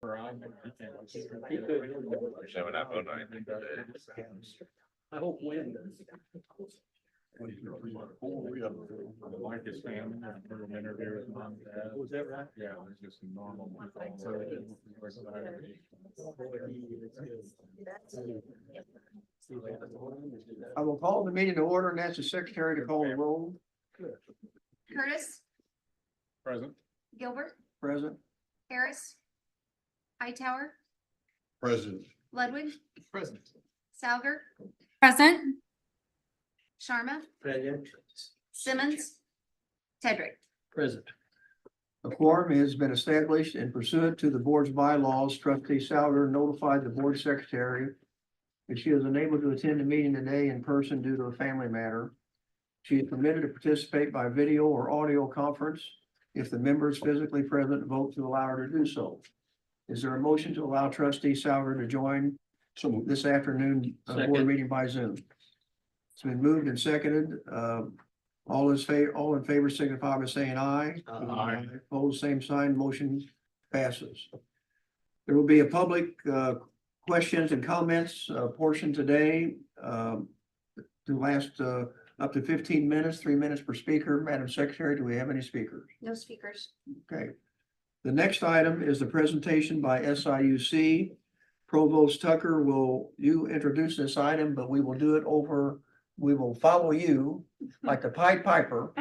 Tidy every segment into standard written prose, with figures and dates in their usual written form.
I hope when. Like his family, an interview with mom and dad. Was that right? Yeah, it was just a normal. I will call the meeting to order and ask the secretary to call the roll. Curtis, Present. Gilbert, Present. Harris, Hightower, Present. Ludwig, Present. Salger, Present. Sharma, Present. Simmons, Tedrick. Present. A quorum has been established and pursuant to the board's bylaws, trustee Salger notified the board secretary that she is unable to attend the meeting today in person due to a family matter. She is permitted to participate by video or audio conference if the members physically present vote to allow her to do so. Is there a motion to allow trustee Salger to join this afternoon board Second. meeting by Zoom? It's been moved and seconded. All in favor signify by saying aye. Aye. Opposed, same sign, motion passes. There will be a public questions and comments portion today to last up to 15 minutes, 3 minutes per speaker. Madam Secretary, do we have any speakers? No speakers. Okay. The next item is the presentation by SIUC. Provost Tucker, will you introduce this item, but we will do it over, we will follow you like the Pied Piper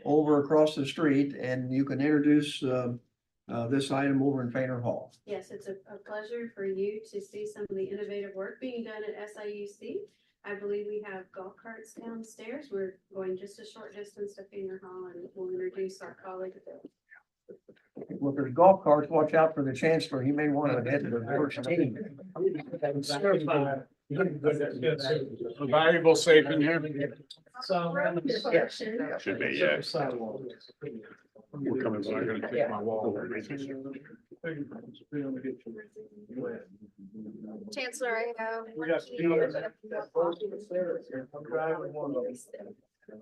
over across the street, and you can introduce this item over in Fainer Hall. Yes, it's a pleasure for you to see some of the innovative work being done at SIUC. I believe we have golf carts downstairs. We're going just a short distance to Fainer Hall, and we'll introduce our colleague Bill. Well, if there's golf carts, watch out for the chancellor. He may want to head to the first team. A valuable safe in here. Should be, yeah. We're coming, but I'm gonna take my wall. Chancellor, I know. We got I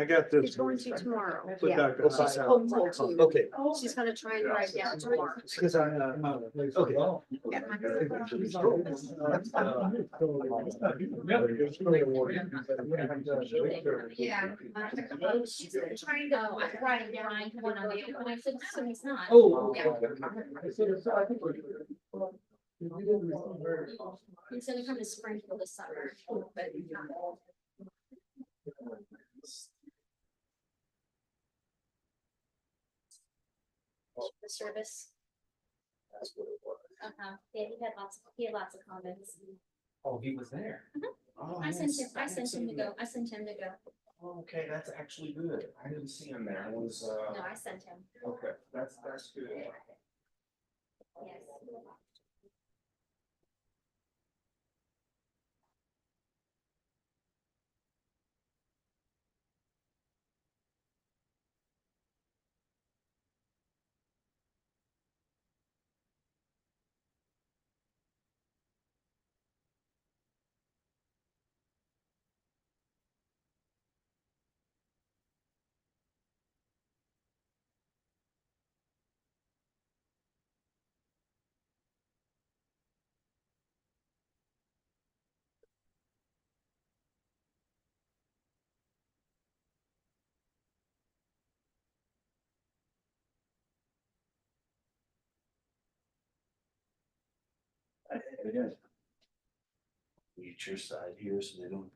got this. It's going to tomorrow. With Yeah. Dr. She's hopeful to. Okay. She's gonna try and write down tomorrow. Because I, okay. Yeah. She's trying to write it down. One on the other, and I said, no, it's not. Oh. Yeah. He's gonna come to Springfield this summer, but not. The service. Yeah, he had lots of comments. Oh, he was there. Oh, I sent him to go. I sent him to go. Okay, that's actually good. I didn't see him there. I was, No, I sent him. okay, that's good. Yes. Eat your side here so they don't.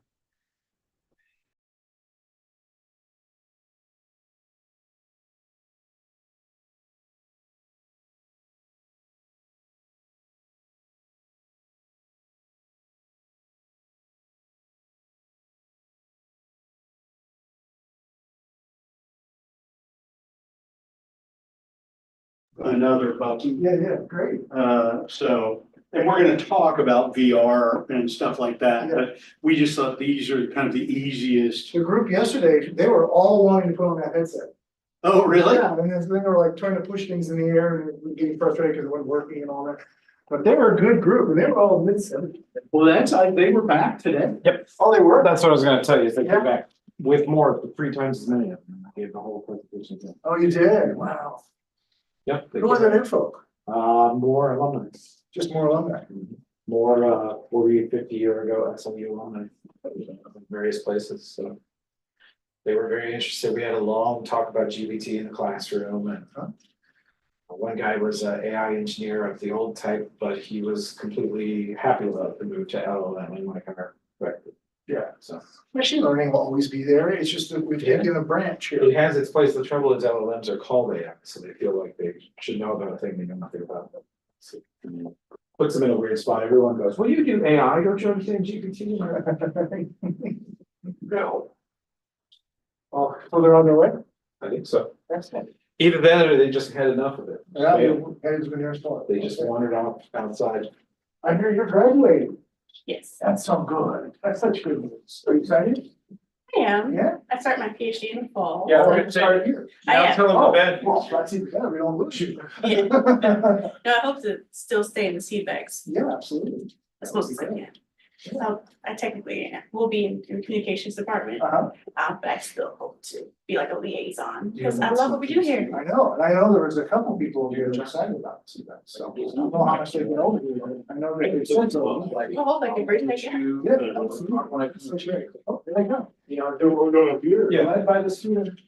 Another about, Yeah, great. so, and we're gonna talk about VR and stuff like that, but we just thought these are kind of the easiest. The group yesterday, they were all wanting to put on that headset. Oh, really? Yeah, and then they were like trying to push things in the air and getting frustrated because it wasn't working and all that. But they were a good group and they were all mid-70s. Well, they were back today. Oh, they were? That's what I was gonna tell you, is they Yeah. come back. with more, 3 times as many of them. I gave the whole presentation. to them. Oh, you did? Wow. Yep. they Who was gave- that info? More alumni. Just more alumni. More 40, 50 year ago SIU alumni. Various places, so. They were very interested. We had a long talk about GBT in the classroom and. One guy was an AI engineer of the old type, but he was completely happy about the move to LLM and like our record. Yeah. So Machine learning will always be there. It's just that we've taken a branch it here. has its place. The trouble is LLMs are called AI, so they feel like they should know about a thing they know nothing about. So, puts them in a weird spot. Everyone goes, "Well, you do AI, don't you understand GPT?" No, Oh, so they're on their way? I think so. That's it. Either that or they just had enough of it. Yeah, They, head's been there installed. they just wandered off outside. I hear you're graduating. Yes, That's so good. That's such good news. Are you excited? I am. Yeah. I start my PhD in the fall. Yeah, Oh, we're you started here. I am. tell them Oh, the bad well, news. that's even better. We don't lose you. Yeah. No, I hope to still stay in the seed bags. Yeah, absolutely. That's mostly, yeah. So I technically will be in communications department, Uh-huh. but I still hope to be like a liaison, because I love what we do here. I know, and I know there was a couple people here that are excited about that, so I don't know how much they've been over here. I know that they said so. I hope I can bring it. Yeah, absolutely. Oh, there they go. You know, we're going up here. Yeah. Led by the student.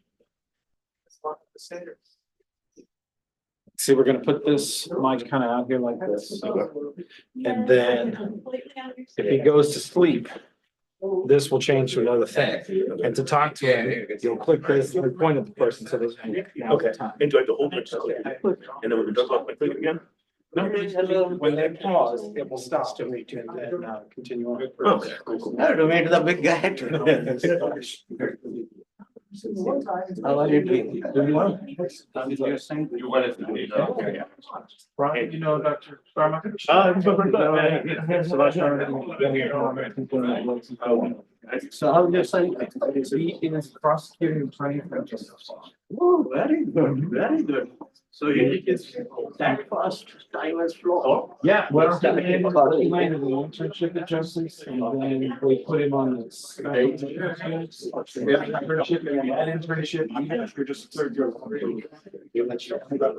See, we're gonna put this mic kind of out here like this. And then if he goes to sleep, this will change to another thing. And to talk to him, you'll click this, you'll point at the person, so there's. Okay. And do I have to hold it? And then when it does off, I click again? No, when they pause, it will stop and then continue on. Okay, cool. I don't know, maybe the big guy. I like it. You want it to be, okay. Brian, you know Dr. Sharma? It's been pretty good, man. So last time. So how would you say? He is prosecuting attorney for justice. Oh, very good, very good. So you can that fast, time has flown. Yeah, well, he landed an internship at Justice and then they put him on this. Internship, and that internship, even if you're just third year. They let you about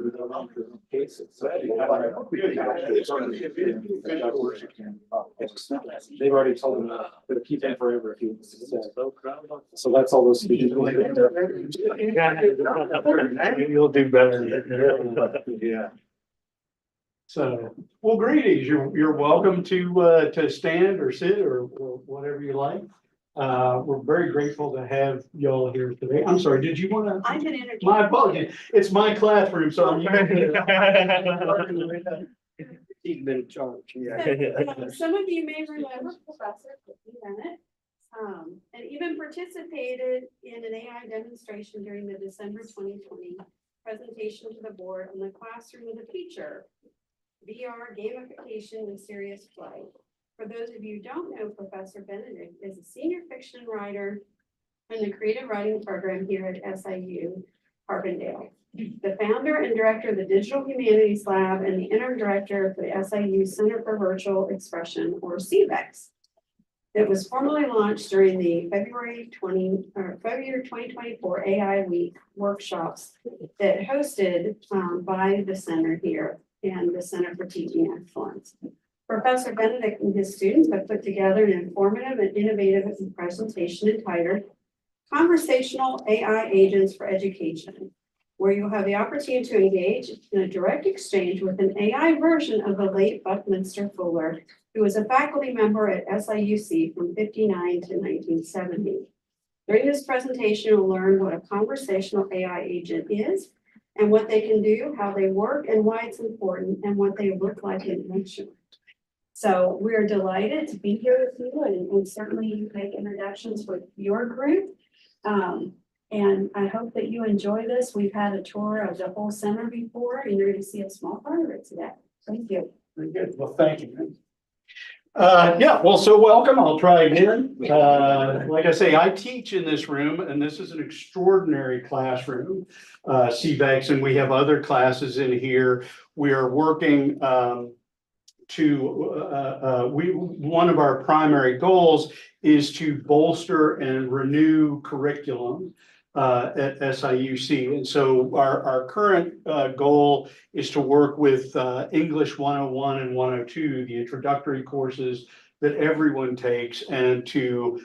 the cases. They've already told him to keep him forever if he wants to stay. So that's all those speeches. You'll do better. Yeah. So, well, greetings. You're welcome to stand or sit or whatever you like. We're very grateful to have y'all here today. I'm sorry, did you want to? I'm gonna introduce. My apologies. It's my classroom, so I'm. He's been in charge, Some of you may remember Professor Bennett. And even participated in an AI demonstration during the December 2020 presentation to the board on the classroom of the future, VR gamification and serious play. For those of you who don't know, Professor Benedict is a senior fiction writer in the creative writing program here at SIU Carbondale. The founder and director of the Digital Humanities Lab and the interim director for the SIU Center for Virtual Expression, or CVEX. It was formally launched during the February 2024 AI Week workshops that hosted by the center here and the Center for Teaching Excellence. Professor Benedict and his students have put together an informative and innovative presentation entitled Conversational AI Agents for Education, where you'll have the opportunity to engage in a direct exchange with an AI version of the late Buckminster Fuller, who was a faculty member at SIUC from 1959 to 1970. During this presentation, you'll learn what a conversational AI agent is and what they can do, how they work, and why it's important, and what they look like in action. So we're delighted to be here with you, and certainly you make introductions with your group. And I hope that you enjoy this. We've had a tour of the whole center before, and you're going to see a small part of it today. Thank you. Very good. Well, thank you. Yeah, well, so welcome. I'll try again. Like I say, I teach in this room, and this is an extraordinary classroom, CVEX, and we have other classes in here. We are working one of our primary goals is to bolster and renew curriculum at SIUC. And so our current goal is to work with English 101 and 102, the introductory courses that everyone takes, and to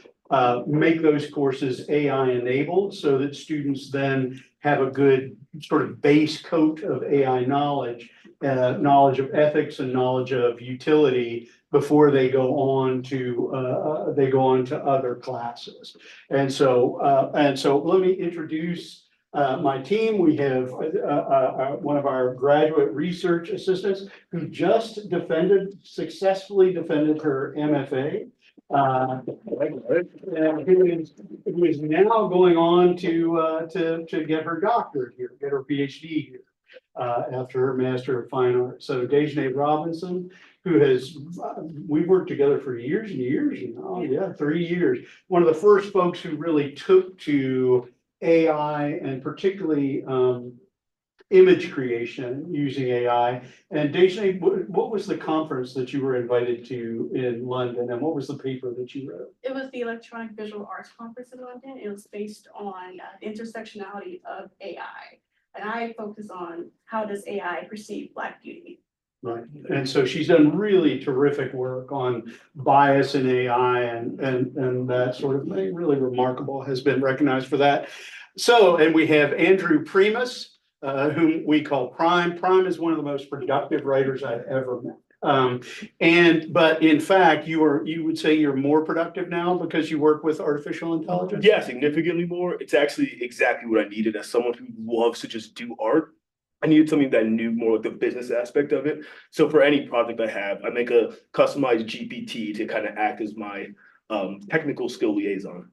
make those courses AI enabled so that students then have a good sort of base coat of AI knowledge, knowledge of ethics and knowledge of utility before they go on to other classes. And so let me introduce my team. We have one of our graduate research assistants who just successfully defended her MFA. Who is now going on to get her doctorate here, get her PhD here, after her Master of Fine Arts. So Dejane Robinson, who we've worked together for years and years, 3 years. One of the first folks who really took to AI and particularly image creation using AI. And Dejane, what was the conference that you were invited to in London, and what was the paper that you wrote? It was the Electronic Visual Arts Conference in London. It was based on the intersectionality of AI. And I focus on how does AI perceive Black beauty. Right, and so she's done really terrific work on bias in AI and that sort of thing. Really remarkable, has been recognized for that. So, and we have Andrew Primus, whom we call Prime. Prime is one of the most productive writers I've ever met. But in fact, you would say you're more productive now because you work with artificial intelligence? Yeah, significantly more. It's actually exactly what I needed as someone who loves to just do art. I needed something that knew more like the business aspect of it. So for any project I have, I make a customized GPT to kind of act as my technical skill liaison.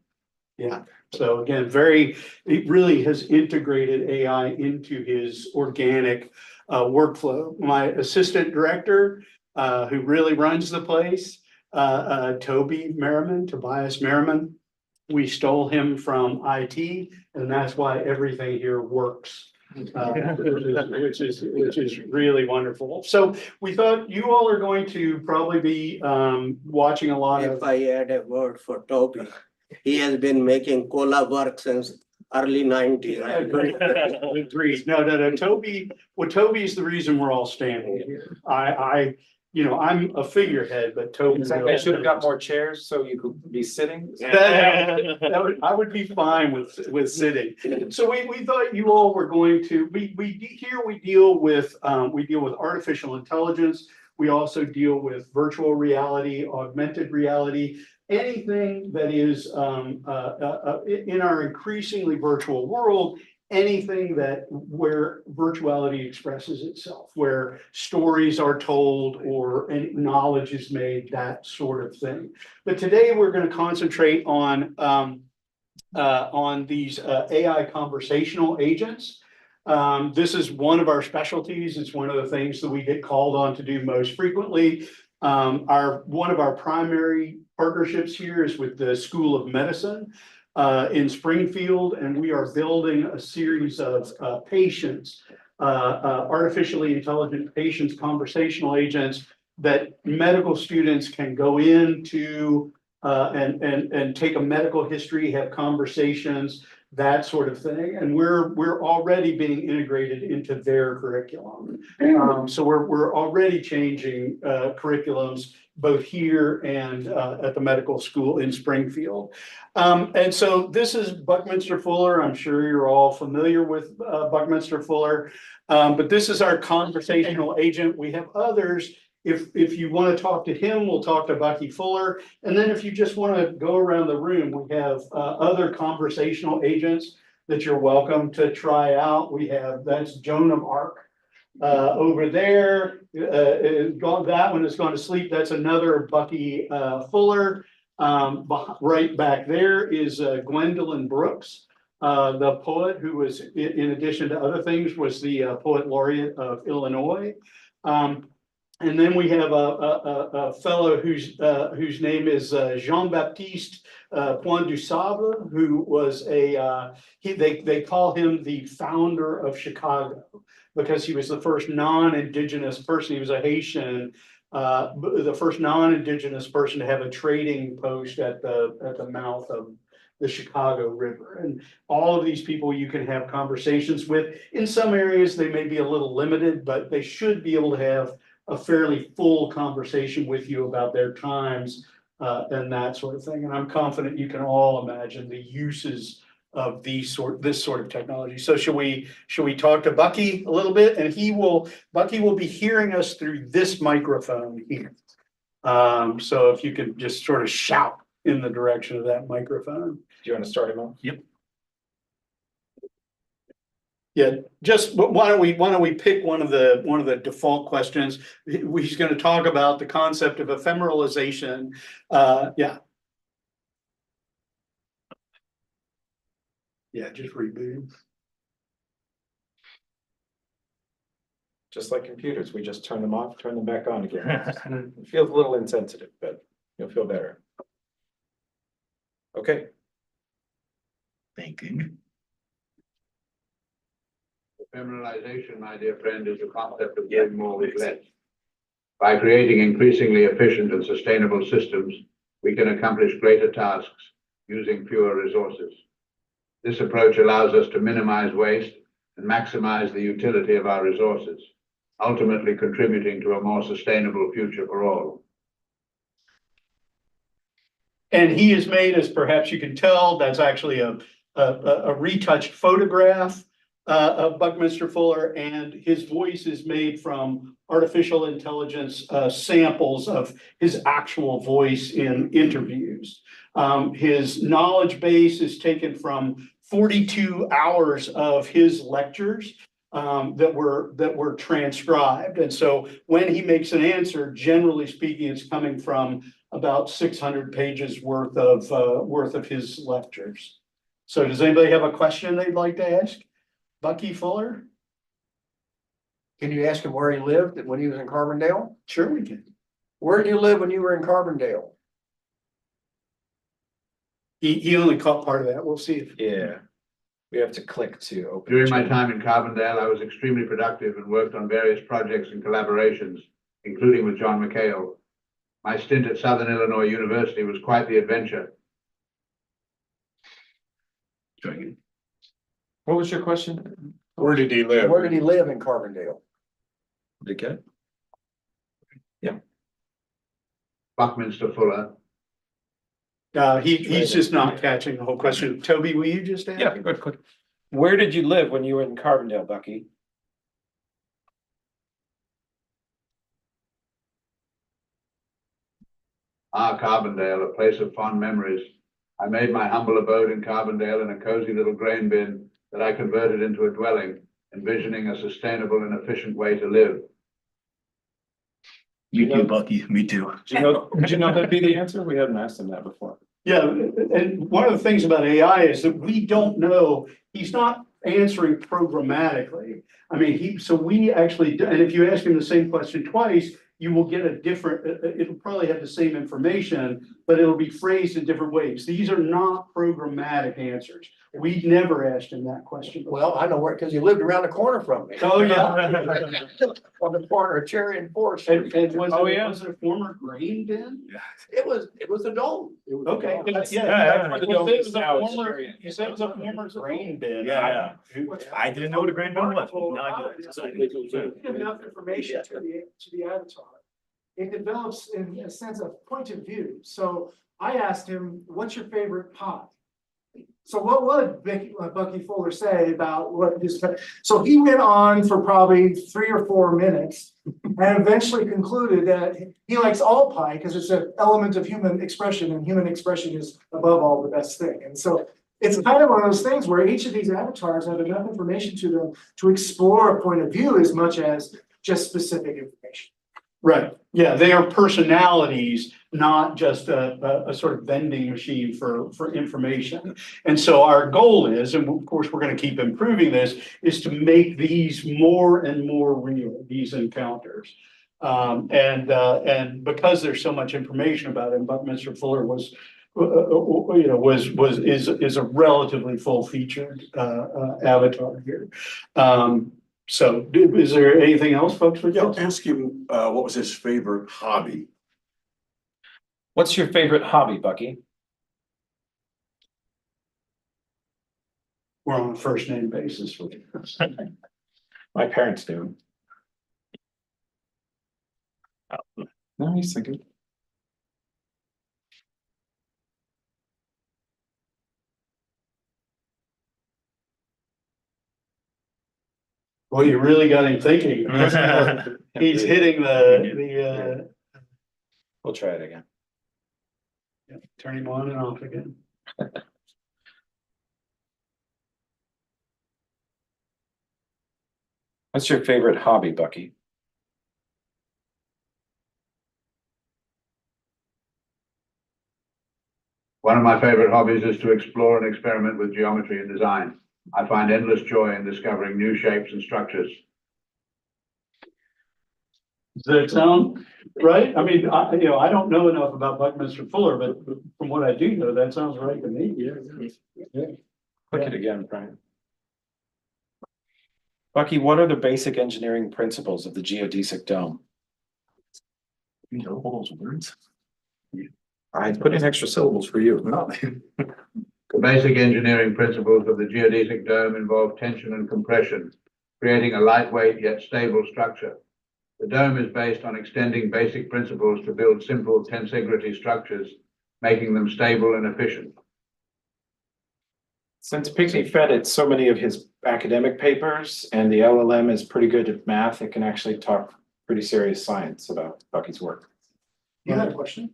Yeah. So again, it really has integrated AI into his organic workflow. My assistant director, who really runs the place, Tobias Merriman, we stole him from IT, and that's why everything here works. Which is really wonderful. So we thought you all are going to probably be watching a lot of. If I add a word for Toby, he has been making cola work since early 90s. Agreed. No. Toby is the reason we're all standing here. I'm a figurehead, but Toby. I should have got more chairs so you could be sitting. I would be fine with sitting. So we thought you all were going to. We deal with artificial intelligence. We also deal with virtual reality, augmented reality, anything that is in our increasingly virtual world. Anything where virtuality expresses itself, where stories are told or any knowledge is made, that sort of thing. But today we're going to concentrate on these AI conversational agents. This is one of our specialties. It's one of the things that we get called on to do most frequently. One of our primary partnerships here is with the School of Medicine in Springfield, and we are building a series of artificially intelligent patients, conversational agents that medical students can go into and take a medical history, have conversations, that sort of thing. And we're already being integrated into their curriculum. So we're already changing curriculums both here and at the medical school in Springfield. And so this is Buckminster Fuller. I'm sure you're all familiar with Buckminster Fuller, but this is our conversational agent. We have others. If you want to talk to him, we'll talk to Bucky Fuller. And then if you just want to go around the room, we have other conversational agents that you're welcome to try out. That's Joan of Arc. Over there, that one has gone to sleep. That's another Bucky Fuller. Right back there is Gwendolyn Brooks, the poet who was, in addition to other things, was the poet laureate of Illinois. And then we have a fellow whose name is Jean-Baptiste Point du Sable, who was they call him the founder of Chicago, because he was the first non-indigenous person. He was a Haitian the first non-indigenous person to have a trading post at the mouth of the Chicago River. And all of these people you can have conversations with. In some areas, they may be a little limited, but they should be able to have a fairly full conversation with you about their times and that sort of thing. And I'm confident you can all imagine the uses of this sort of technology. So should we talk to Bucky a little bit? And Bucky will be hearing us through this microphone here. So if you could just sort of shout in the direction of that microphone. Do you want to start him off? Yep. Yeah, just why don't we pick one of the default questions? He's going to talk about the concept of ephemeralization. Yeah. Yeah, just reboot. Just like computers, we just turn them off, turn them back on again. It feels a little insensitive, but you'll feel better. Okay. Thinking. Ephemeralization, my dear friend, is the concept of doing more with less. By creating increasingly efficient and sustainable systems, we can accomplish greater tasks using fewer resources. This approach allows us to minimize waste and maximize the utility of our resources, ultimately contributing to a more sustainable future for all. And he is made, as perhaps you can tell, that's actually a retouched photograph of Buckminster Fuller, and his voice is made from artificial intelligence samples of his actual voice in interviews. His knowledge base is taken from 42 hours of his lectures that were transcribed. And so when he makes an answer, generally speaking, it's coming from about 600 pages worth of his lectures. So does anybody have a question they'd like to ask Bucky Fuller? Can you ask him where he lived when he was in Carbondale? Sure we can. Where did you live when you were in Carbondale? He only caught part of that. We'll see if. Yeah. We have to click to open. During my time in Carbondale, I was extremely productive and worked on various projects and collaborations, including with John McHale. My stint at Southern Illinois University was quite the adventure. What was your question? Where did he live? Where did he live in Carbondale? Did you get it? Yeah. Buckminster Fuller. He's just not catching the whole question. Toby, will you just ask? Yeah, good. Where did you live when you were in Carbondale, Bucky? Carbondale, a place of fond memories. I made my humble abode in Carbondale in a cozy little grain bin that I converted into a dwelling, envisioning a sustainable and efficient way to live. You too, Bucky. Me too. Did you know that'd be the answer? We hadn't asked him that before. Yeah, and one of the things about AI is that we don't know, he's not answering programmatically. I mean, so we actually, and if you ask him the same question twice, you will get a different, it'll probably have the same information, but it'll be phrased in different ways. These are not programmatic answers. We never asked him that question. Well, I know where, because he lived around the corner from me. Oh, yeah. On the corner of Cherry and Forest. And was it a former grain bin? It was a dome. Okay. Yeah. You said it was a former grain bin. Yeah. I didn't know what a grain bin was. No, I didn't. Enough information to the avatar. It develops in a sense of point of view. So I asked him, what's your favorite pie? So what would Bucky Fuller say about what his, so he went on for probably 3 or 4 minutes and eventually concluded that he likes all pie because it's an element of human expression, and human expression is above all the best thing. And so it's kind of one of those things where each of these avatars have enough information to them to explore a point of view as much as just specific information. Right. Yeah, they are personalities, not just a sort of vending machine for information. And so our goal is, and of course, we're going to keep improving this, is to make these more and more real, these encounters. And because there's so much information about him, Buckminster Fuller was, is a relatively full-featured avatar here. So is there anything else, folks? for Yeah, Kelsey? ask him, what was his favorite hobby? What's your favorite hobby, Bucky? We're on a first name basis with you. My parents do. No, he's thinking. Well, you really got him thinking. He's hitting We'll try it again. turn him on and off again. What's your favorite hobby, Bucky? One of my favorite hobbies is to explore and experiment with geometry and design. I find endless joy in discovering new shapes and structures. Does that sound right? I mean, I don't know enough about Buckminster Fuller, but from what I do know, that sounds right to me. Yeah. Click it again, Brian. Bucky, what are the basic engineering principles of the geodesic dome? You know all those words? I put in extra syllables for you. The basic engineering principles of the geodesic dome involve tension and compression, creating a lightweight yet stable structure. The dome is based on extending basic principles to build simple tensegrity structures, making them stable and efficient. Since Pinckney fed it so many of his academic papers and the LLM is pretty good at math, it can actually talk pretty serious science about Bucky's work. You had a question?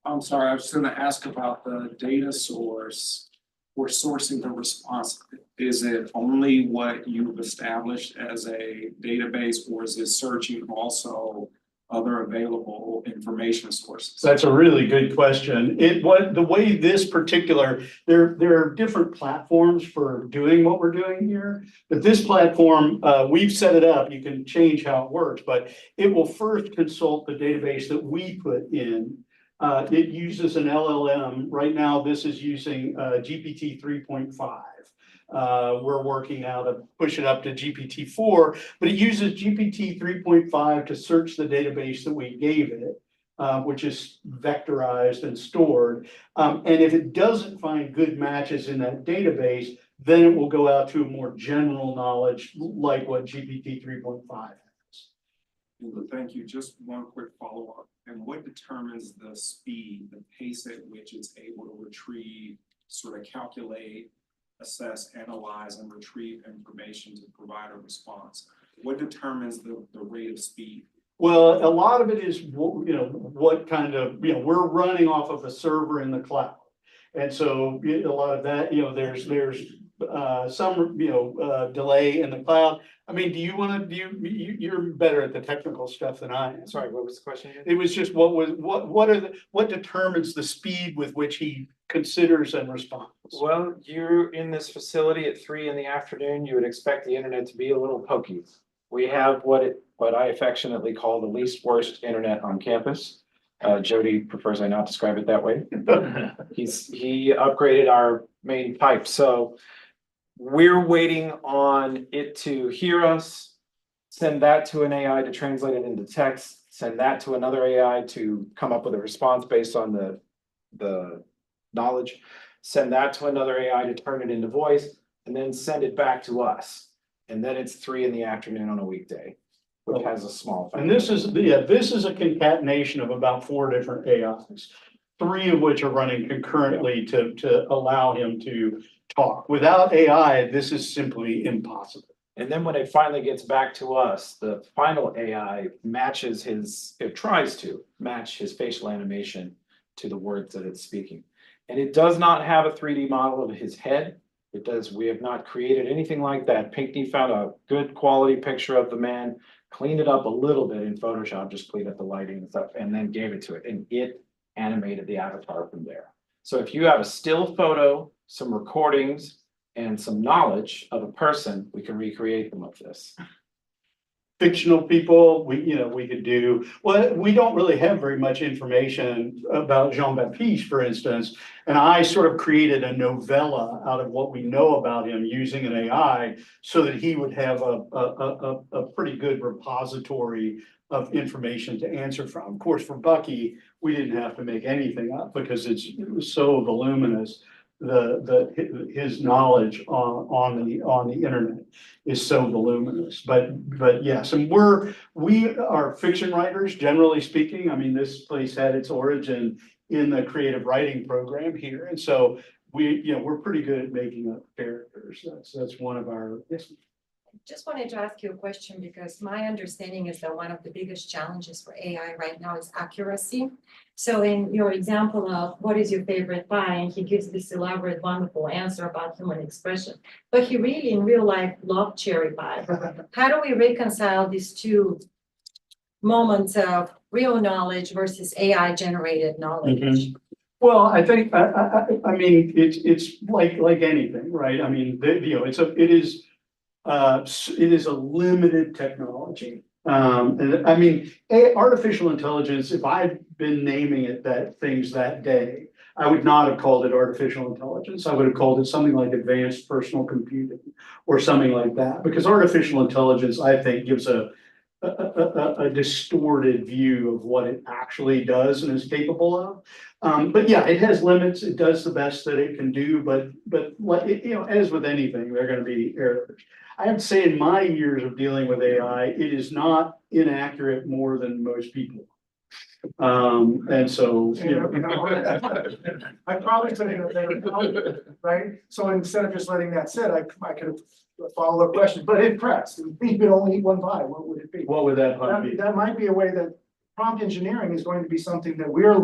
I'm sorry, I was gonna ask about the data source for sourcing the response. Is it only what you've established as a database, or is it searching also other available information sources? That's a really good question. The way this particular, there are different platforms for doing what we're doing here. But this platform, we've set it up, you can change how it works, but it will first consult the database that we put in. It uses an LLM. Right now, this is using GPT 3.5. We're working now to push it up to GPT-4, but it uses GPT 3.5 to search the database that we gave it, which is vectorized and stored. And if it doesn't find good matches in that database, then it will go out to a more general knowledge like what GPT 3.5 has. Thank you. Just one quick follow-up. And what determines the speed, the pace at which it's able to retrieve, sort of calculate, assess, analyze, and retrieve information to provide a response? What determines the rate of speed? Well, a lot of it is, what kind of, we're running off of a server in the cloud. And so a lot of that, there's some, delay in the cloud. I mean, you're better at the technical stuff than I am. Sorry, what was the question again? It was just what determines the speed with which he considers and responds? Well, you're in this facility at 3 p.m. You would expect the internet to be a little pokey. We have what I affectionately call the least worst internet on campus. Jody prefers I not describe it that way. He upgraded our main pipe, so we're waiting on it to hear us, send that to an AI to translate it into text, send that to another AI to come up with a response based on the knowledge, send that to another AI to turn it into voice, and then send it back to us. And then it's 3 p.m. on a weekday, which has a small. And this is a concatenation of about 4 different AIs, 3 of which are running concurrently to allow him to talk. Without AI, this is simply impossible. And then when it finally gets back to us, the final AI tries to match his facial animation to the words that it's speaking. And it does not have a 3D model of his head. We have not created anything like that. Pinckney found a good quality picture of the man, cleaned it up a little bit in Photoshop, just cleaned up the lighting and stuff, and then gave it to it. And it animated the avatar from there. So if you have a still photo, some recordings, and some knowledge of a person, we can recreate them with this. fictional people, we could do, well, we don't really have very much information about Jean-Baptiste, for instance. And I sort of created a novella out of what we know about him using an AI so that he would have a pretty good repository of information to answer from. Of course, for Bucky, we didn't have to make anything up because it was so voluminous. His knowledge on the internet is so voluminous, but yes, and we are fiction writers, generally speaking. I mean, this place had its origin in the creative writing program here, and so we're pretty good at making up characters. That's one of our. Yes. Just wanted to ask you a question because my understanding is that one of the biggest challenges for AI right now is accuracy. So in your example of what is your favorite pie, and he gives this elaborate, wonderful answer about human expression, but he really in real life loved cherry pie. How do we reconcile these two moments of real knowledge versus AI generated knowledge? Mm-hmm. Well, I think, I mean, it's like anything, right? I mean, it is a limited technology. And I mean, artificial intelligence, if I'd been naming it things that day, I would not have called it artificial intelligence. I would have called it something like advanced personal computing or something like that, because artificial intelligence, I think, gives a distorted view of what it actually does and is capable of. But yeah, it has limits. It does the best that it can do, but as with anything, there are going to be errors. I have to say, in my years of dealing with AI, it is not inaccurate more than most people. And so, I probably took it there, right? So instead of just letting that sit, I could have a follow-up question, but it pressed. If you could only eat one pie, what would it be? What would that pie be? That might be a way that prompt engineering is going to be something that we're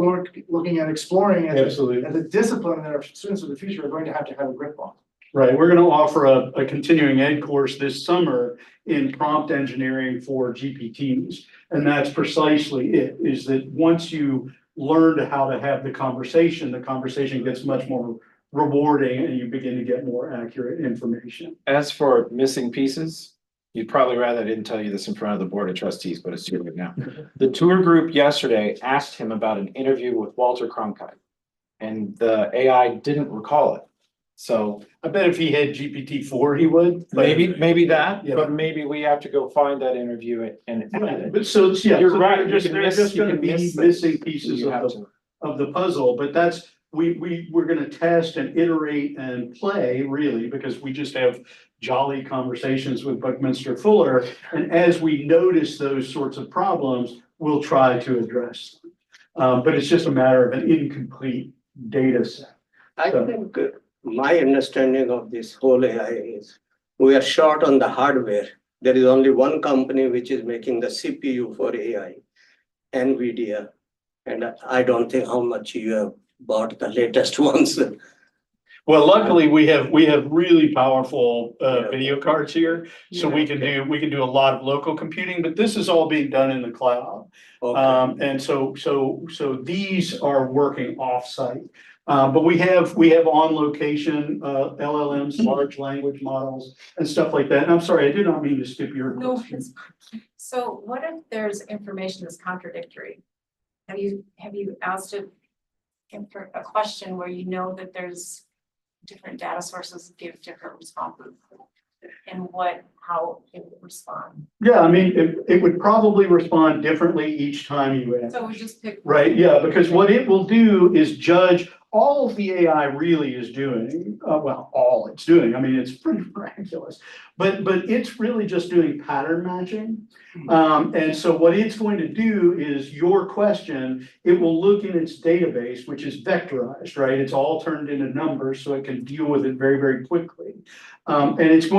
looking at exploring as a discipline that our students of the future are going to have a grip on. Right, we're going to offer a continuing ed course this summer in prompt engineering for GPTs. And that's precisely it, is that once you learn how to have the conversation gets much more rewarding and you begin to get more accurate information. As for missing pieces, you'd probably rather I didn't tell you this in front of the Board of Trustees, but it's here right now. The tour group yesterday asked him about an interview with Walter Cronkite, and the AI didn't recall it. So I bet if he had GPT-4, he would. Maybe that, yeah. but maybe we have to go find that interview and add it. But so yeah, You're so right. They're just going to be missing pieces of the puzzle, but that's we're going to test and iterate and play really, because we just have jolly conversations with Buckminster Fuller, and as we notice those sorts of problems, we'll try to address them. But it's just a matter of an incomplete data set. I think my understanding of this whole AI is we are short on the hardware. There is only one company which is making the CPU for AI, NVIDIA. And I don't think how much you have bought the latest ones. Well, luckily we have really powerful video cards here, so we can do a lot of local computing, but this is all being done in the cloud. Okay. And so these are working offsite. But we have on location LLMs, large language models and stuff like that. And I'm sorry, I did not mean to skip your question. So what if there's information that's contradictory? Have you asked it a question where you know that there's different data sources that give different responses, and how it would respond? Yeah, I mean, it would probably respond differently each time you ask. So we just pick. Right, yeah, because what it will do is judge all the AI really is doing, all it's doing, I mean, it's pretty miraculous, but it's really just doing pattern matching. And so what it's going to do is your question, it will look in its database, which is vectorized, right? It's all turned into numbers so it can deal with it very, very quickly. And it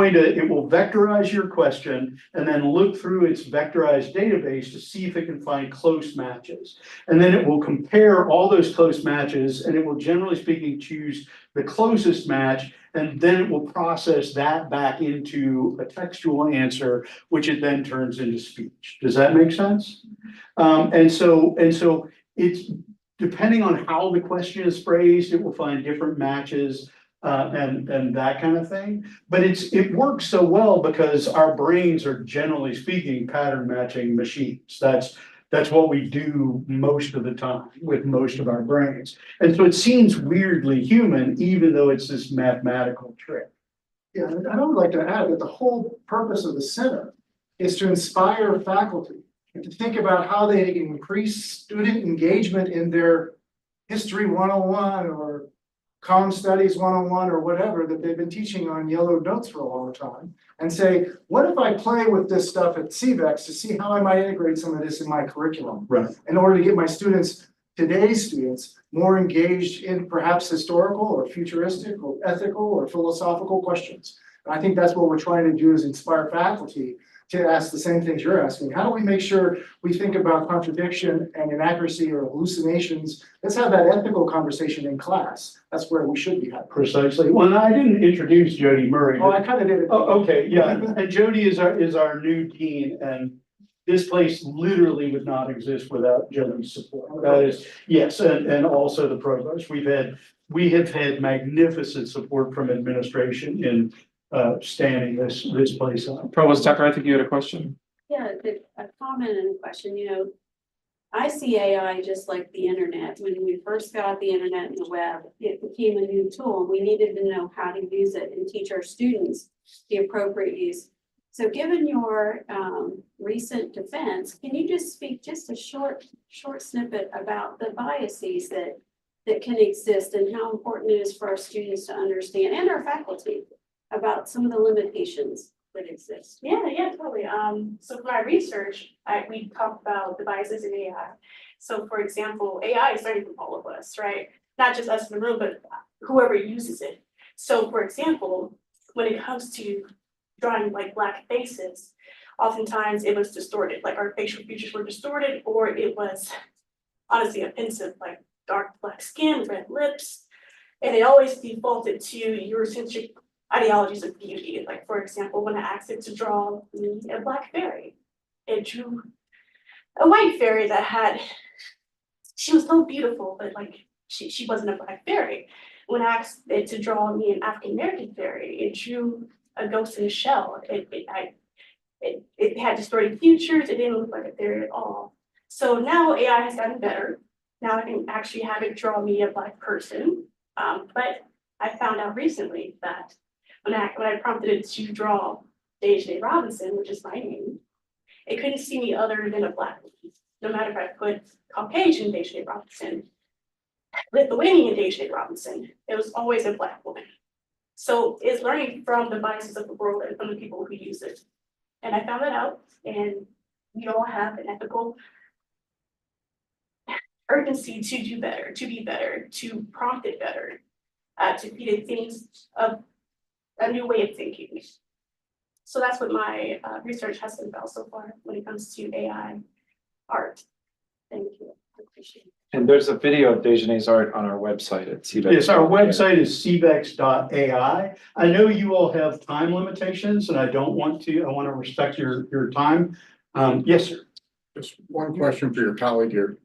will vectorize your question and then look through its vectorized database to see if it can find close matches. And then it will compare all those close matches, and it will, generally speaking, choose the closest match, and then it will process that back into a textual answer, which it then turns into speech. Does that make sense? And so it's depending on how the question is phrased, it will find different matches. and that kind of thing. But it works so well because our brains are, generally speaking, pattern matching machines. That's what we do most of the time with most of our brains. And so it seems weirdly human, even though it's this mathematical trick. Yeah, and I would like to add that the whole purpose of the center is to inspire faculty and to think about how they can increase student engagement in their History 101 or Comm Studies 101 or whatever that they've been teaching on yellow notes for a long time, and say, what if I play with this stuff at CVEX to see how I might integrate some of this in my curriculum? Right. In order to get my students, today's students, more engaged in perhaps historical or futuristic or ethical or philosophical questions. And I think that's what we're trying to do, is inspire faculty to ask the same things you're asking. How do we make sure we think about contradiction and inaccuracy or hallucinations? Let's have that ethical conversation in class. That's where we should be having. Precisely. Well, I didn't introduce Jody Murray. Oh, I kind of did it. Oh, okay, yeah. And Jody is our new dean, and this place literally would not exist without Jody's support. That is, yes, and also the provost. We have had magnificent support from administration in standing this place up. Provost Tucker, I think you had a question. Yeah, a comment and a question, I see AI just like the internet. When we first got the internet and the web, it became a new tool, and we needed to know how to use it and teach our students the appropriate use. So given your recent defense, can you just speak just a short snippet about the biases that can exist and how important it is for our students to understand, and our faculty, about some of the limitations that exist? Yeah, totally. So for my research, we talked about the biases in AI. So for example, AI is learning from all of us, right? Not just us in the room, but whoever uses it. So for example, when it comes to drawing like Black faces, oftentimes it was distorted, like our facial features were distorted, or it was honestly offensive, like dark Black skin, red lips, and it always defaulted to Eurocentric ideologies of beauty. Like, for example, when I asked it to draw me a Black fairy, it drew a white fairy she was so beautiful, but like she wasn't a Black fairy. When I asked it to draw me an African American fairy, it drew a ghost in a shell. It had distorted features. It didn't look like a fairy at all. So now AI has gotten better. Now I can actually have it draw me a Black person. But I found out recently that when I prompted it to draw Deja Robinson, which is my name, it couldn't see me other than a Black woman. No matter if I put Caucasian Deja Robinson, Lithuanian Deja Robinson, it was always a Black woman. So it's learning from the biases of the world and from the people who use it. And I found that out, and we all have an ethical urgency to do better, to be better, to prompt it better, to feed it things of a new way of thinking. So that's what my research has been about so far when it comes to AI art. Thank you. I appreciate it. And there's a video of Dejane's art on our website at CVEX. Yes, our website is cvex.ai. I know you all have time limitations, and I want to respect your time. Yes, sir. Just one question for your colleague here.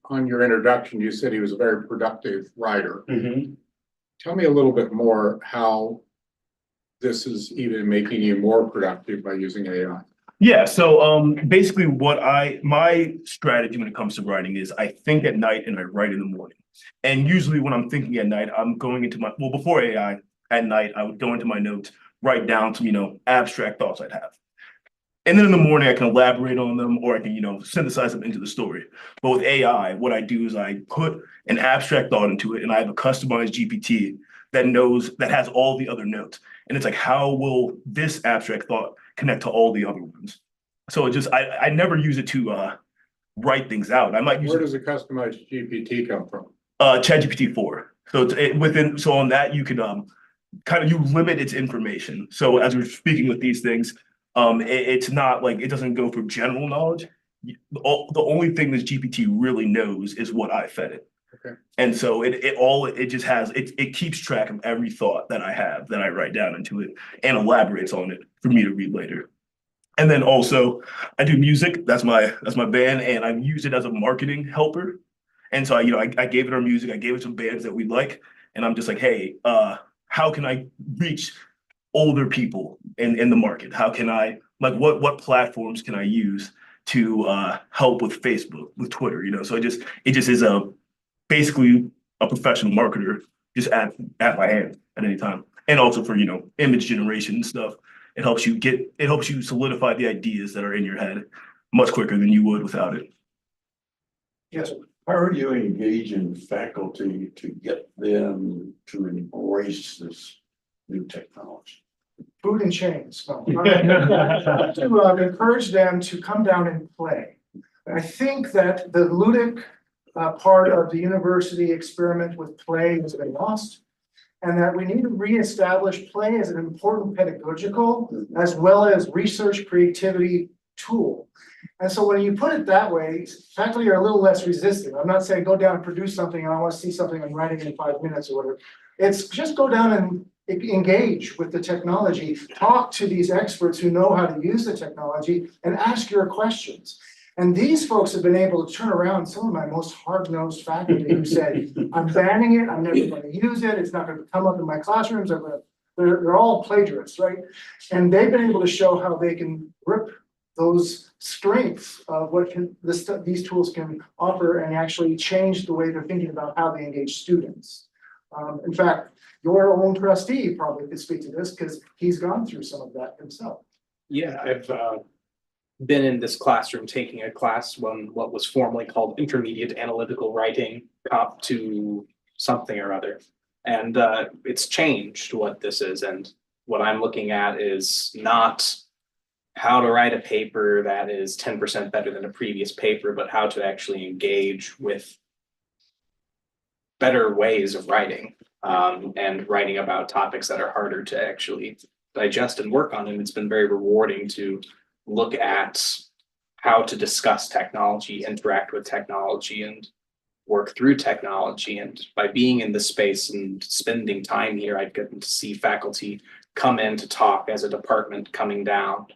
On your introduction, you said he was a very productive writer. Mm-hmm. Tell me a little bit more how this is even making you more productive by using AI. Yeah, so basically my strategy when it comes to writing is I think at night and I write in the morning. And usually when I'm thinking at night, I'm going into before AI, at night, I would go into my notes, write down some, abstract thoughts I'd have. And then in the morning, I can elaborate on them, or I can, synthesize them into the story. But with AI, what I do is I put an abstract thought into it, and I have a customized GPT that has all the other notes. And it's like, how will this abstract thought connect to all the other ones? So I never use it to write things out. I might use Where does a customized GPT come from? ChatGPT 4. So on that, you can you limit its information. So as we're speaking with these things, it's not like it doesn't go for general knowledge. The only thing this GPT really knows is what I fed it. Okay. And so it keeps track of every thought that I have that I write down into it and elaborates on it for me to read later. And then also I do music. That's my band, and I've used it as a marketing helper. And so I gave it our music, I gave it some bands that we like, and I'm just like, hey, how can I reach older people in the market? How can I, like, what platforms can I use to help with Facebook, with Twitter, you know? So it just is basically a professional marketer just at my hand at any time. And also for, you know, image generation and stuff. It helps you solidify the ideas that are in your head much quicker than you would without it. Yes, how are you engaging faculty to get them to embrace this new technology? Food and chains. No. To encourage them to come down and play. I think that the ludic part of the university experiment with play has been lost. And that we need to reestablish play as an important pedagogical as well as research creativity tool. And so when you put it that way, faculty are a little less resistant. I'm not saying go down and produce something and I want to see something I'm writing in 5 minutes or whatever. It's just go down and engage with the technology, talk to these experts who know how to use the technology and ask your questions. And these folks have been able to turn around some of my most hard-nosed faculty who say, I'm banning it, I'm never going to use it, it's not going to come up in my classrooms, they're all plagiarists, right? And they've been able to show how they can rip those strengths of what these tools can offer and actually change the way they're thinking about how they engage students. In fact, your own trustee probably could speak to this because he's gone through some of that himself. Yeah, I've been in this classroom taking a class when what was formerly called intermediate analytical writing, comp to something or other. And it's changed what this is. And what I'm looking at is not how to write a paper that is 10% better than a previous paper, but how to actually engage with better ways of writing and writing about topics that are harder to actually digest and work on. And it's been very rewarding to look at how to discuss technology, interact with technology, and work through technology. And by being in this space and spending time here, I've gotten to see faculty come in to talk as a department coming down,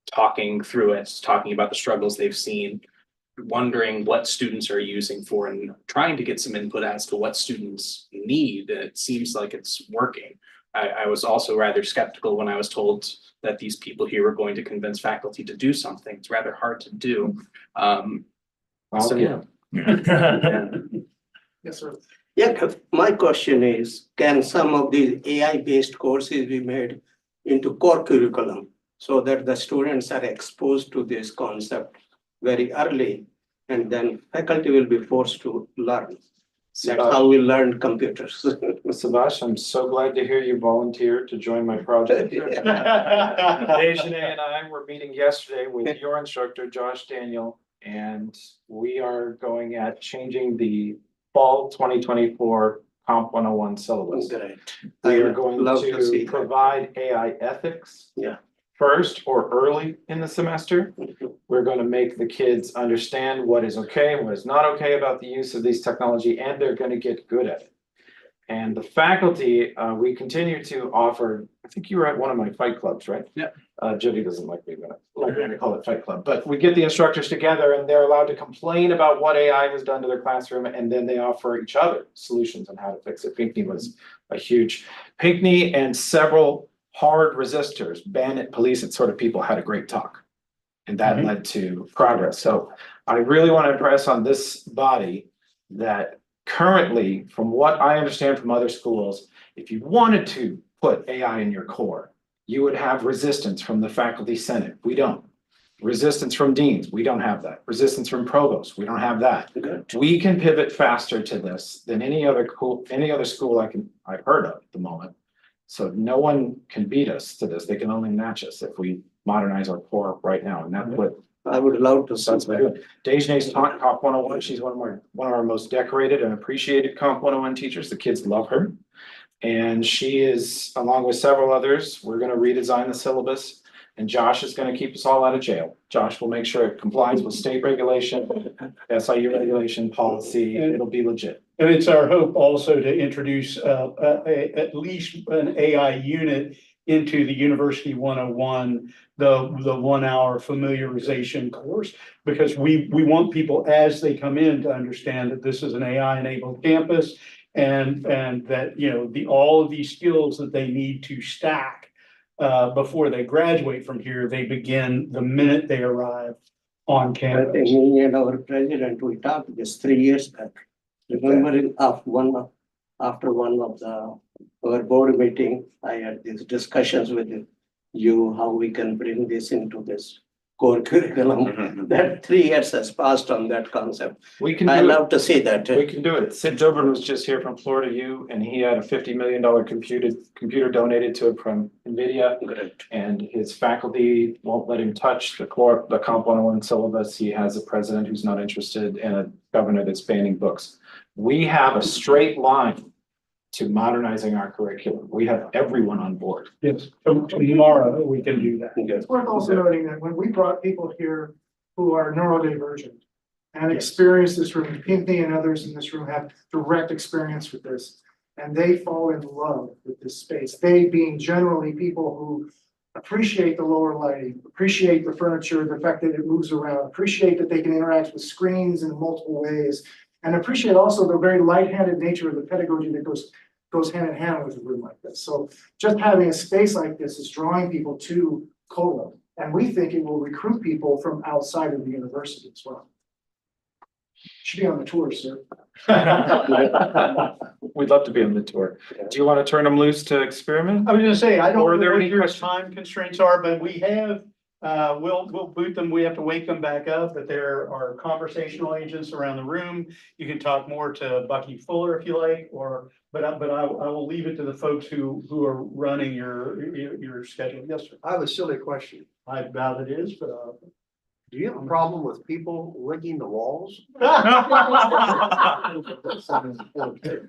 talking through it, talking about the struggles they've seen, wondering what students are using for, and trying to get some input as to what students need. And it seems like it's working. I was also rather skeptical when I was told that these people here were going to convince faculty to do something. It's rather hard to do. So yeah. Yes, sir. Yeah, my question is, can some of these AI-based courses be made into core curriculum so that the students are exposed to this concept very early, and then faculty will be forced to learn? That's how we learn computers. Subhash, I'm so glad to hear you volunteered to join my project. Dejanay and I were meeting yesterday with your instructor, Josh Daniel, and we are going at changing the fall 2024 Comp 101 syllabus. Great. We I are would going love to see to that. provide AI ethics. Yeah. First or early in the semester. We're going to make the kids understand what is okay and what is not okay about the use of these technology, and they're going to get good at it. And the faculty, we continue to offer, I think you were at one of my fight clubs, right? Yeah. Jody doesn't like me when I call it fight club, but we get the instructors together and they're allowed to complain about what AI has done to their classroom, and then they offer each other solutions on how to fix it. Pinckney was a huge, Pinckney and several hard resistors, Bandit, Police, and sort of people had a great talk. And that led to progress. So I really want to impress on this body that currently, from what I understand from other schools, if you wanted to put AI in your core, you would have resistance from the faculty senate. We don't. Resistance from deans, we don't have that. Resistance from provosts, we don't have that. We can pivot faster to this than any other school I've heard of at the moment. So no one can beat us to this. They can only match us if we modernize our core right now. And that's what I would love to see that's what we're doing. Dejanay's taught Comp 101. She's one of our most decorated and appreciated Comp 101 teachers. The kids love her. And she is, along with several others, we're going to redesign the syllabus. And Josh is going to keep us all out of jail. Josh will make sure it complies with state regulation, SIU regulation, policy. It'll be legit. And it's our hope also to introduce at least an AI unit into the University 101, the 1 hour familiarization course, because we want people as they come in to understand that this is an AI enabled campus And that, you know, all of these skills that they need to stack before they graduate from here, they begin the minute they arrive on I campus. think me and our president, we talked this 3 years back. Remembering after one of our board meeting, I had these discussions with you, how we can bring this into this core curriculum. That 3 years has passed on that concept. We can I do love it. to see that. We can do it. Sid Jobin was just here from Florida U and he had a $50 million computer donated to him from NVIDIA. Great. And his faculty won't let him touch the Comp 101 syllabus. He has a president who's not interested and a governor that's banning books. We have a straight line to modernizing our curriculum. We have everyone on board. Yes, tomorrow we can do that. It's worth also noting that when we brought people here who are neurodivergent and experience this room, Pinky and others in this room have direct experience with this, and they fall in love with this space. They being generally people who appreciate the lower lighting, appreciate the furniture, the fact that it moves around, appreciate that they can interact with screens in multiple ways, and appreciate also the very light-handed nature of the pedagogy that goes hand in hand with a room like this. So just having a space like this is drawing people to COLA, and we think it will recruit people from outside of the university as well. Should be on the tour, sir. We'd love to be on the tour. Do you want to turn them loose to experiment? I was gonna say, I don't Or are know there what any your questions? time constraints are, but we have, we'll boot them. We have to wake them back up, but there are conversational agents around the room. You can talk more to Bucky Fuller if you like, but I will leave it to the folks who are running your schedule. Yes, sir. I have a silly question. I doubt it is, but Do you have a problem with people licking the walls?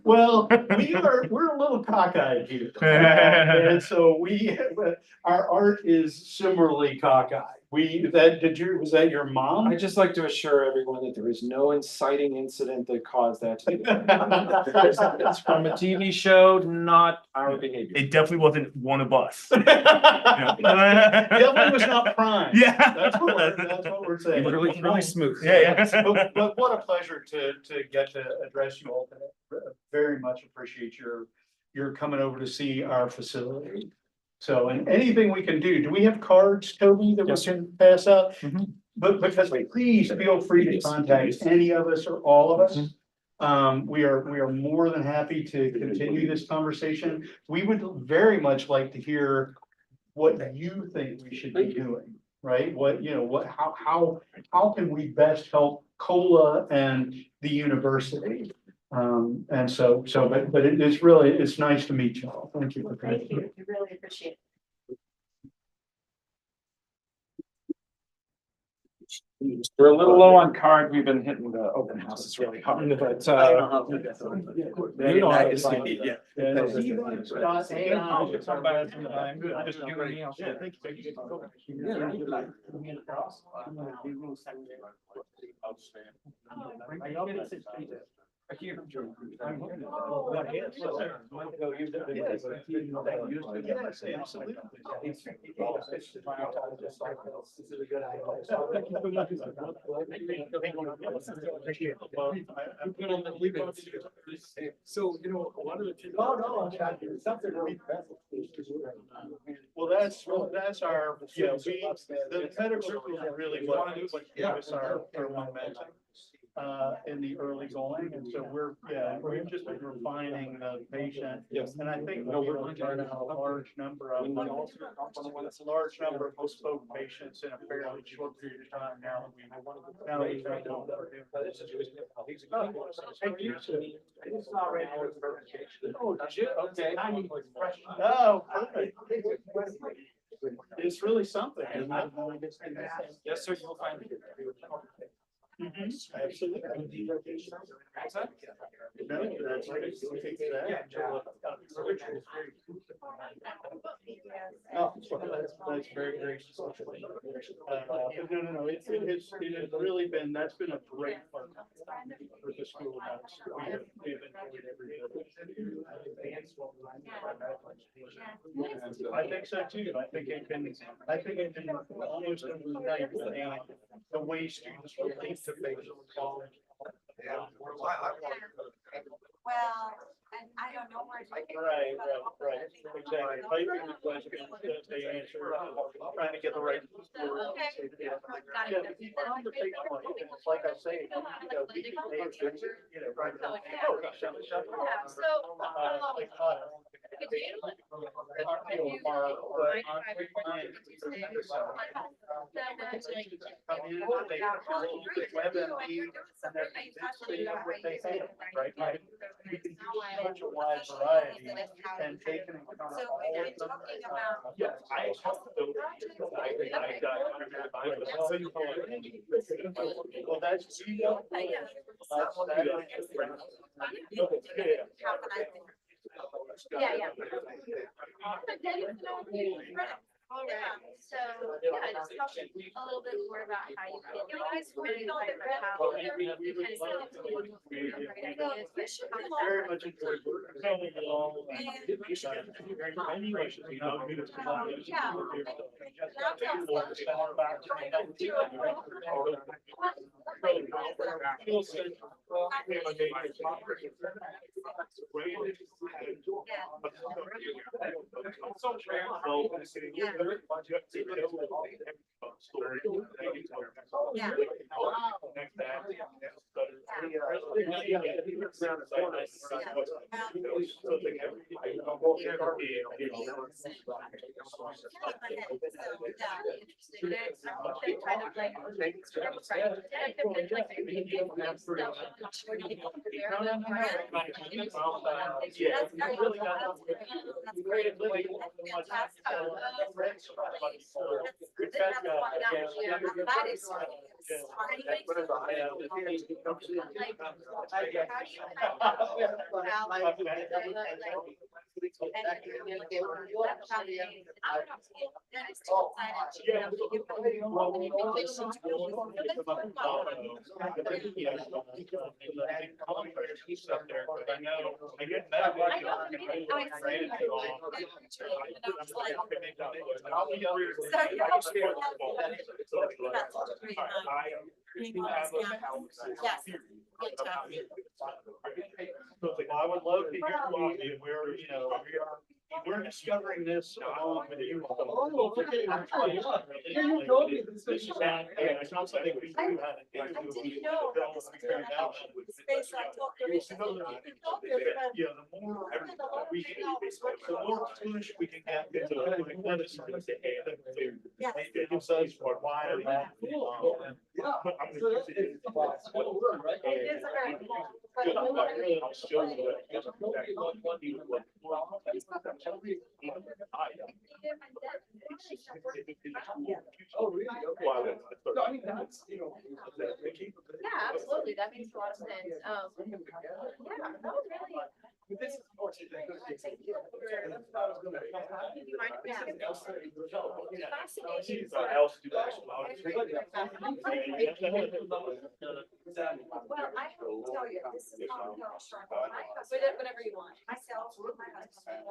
well, we're a little cockeyed here. And so our art is similarly cockeyed. Was that your mom? I'd just like to assure everyone that there is no inciting incident that caused that. It's from a TV show, not our behavior. It definitely wasn't one of us. Definitely was not prime. Yeah. That's what we're saying. Really smooth. Yeah. But what a pleasure to get to address you all today. Very much appreciate your coming over to see our facility. So, and anything we can do we have cards, Toby, that we can pass out? But because please feel free to contact any of us or all of us. We are more than happy to continue this conversation. We would very much like to hear what you think we should be doing, right? How can we best help COLA and the university? And but it's nice to meet you all. Thank you for coming. Thank you. We really appreciate it. We're a little low on card. We've been hitting the open houses really hard, but Very nice. So, you know, a lot of the. Well, that's our, the pedagogy is really what gives us our momentum in the early going. And so we're just refining the patient. Yes. And I think we're going to turn out a large number of bespoke patients in a fairly short period of time now that we know what we're doing. Oh, did you? Okay. Oh, perfect. It's really something. Isn't it? yes, sir, you'll find it. Absolutely. Oh, that's very, very social. No, it has really been, that's been a great part for the school. We've enjoyed every I think so too. I think it can almost overnight the way students relate to college. Well, And I don't know where. Right, exactly. Typing the questions that they answer, trying to get the right. Yeah, it's like I say, you know, right. Right. You can do such a wide variety and take into account So all when of I'm them. talking about. Yes, I well, that's, you know. Yeah. All right, so, yeah, just talk a little bit more about how you feel. You guys really like how you kind of Very much enjoyed working. Any wishes, you know. I would love to hear from you. We're discovering this along with you. Oh, okay. You told me this. This is not, it's not something we do have. Yeah, the more we can, the more push we can get into like medicine. It gives us why. But I'm gonna use it. It is a very long. Oh, really? Okay. No, I mean, that's, Yeah, absolutely. That makes a lot of sense. Yeah, that was really. This is more to the. Well, I have to tell you, this is not whatever you want. Myself, with my husband.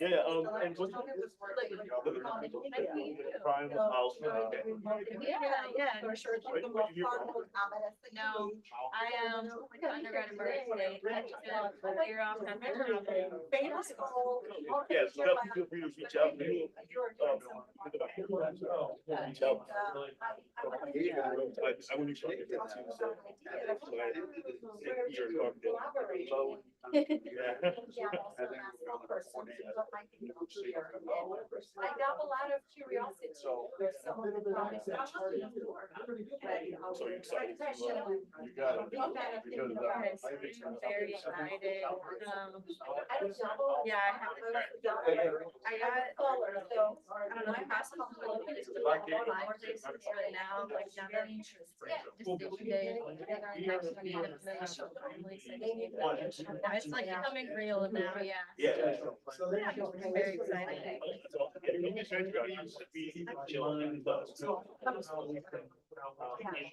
Yeah, and what's prime house. Yeah. No, I am undergrad in marketing. A year off after Yes, definitely feel free to reach out. Reach out. I wouldn't try to get that too, so. I dabble out of curiosity. So you're excited. You got it. Because I'm very excited. Yeah, I don't know, my past couple of days, like 5 days since right now, like never decision day. It's like becoming real now, yeah. Yeah. I'm very excited.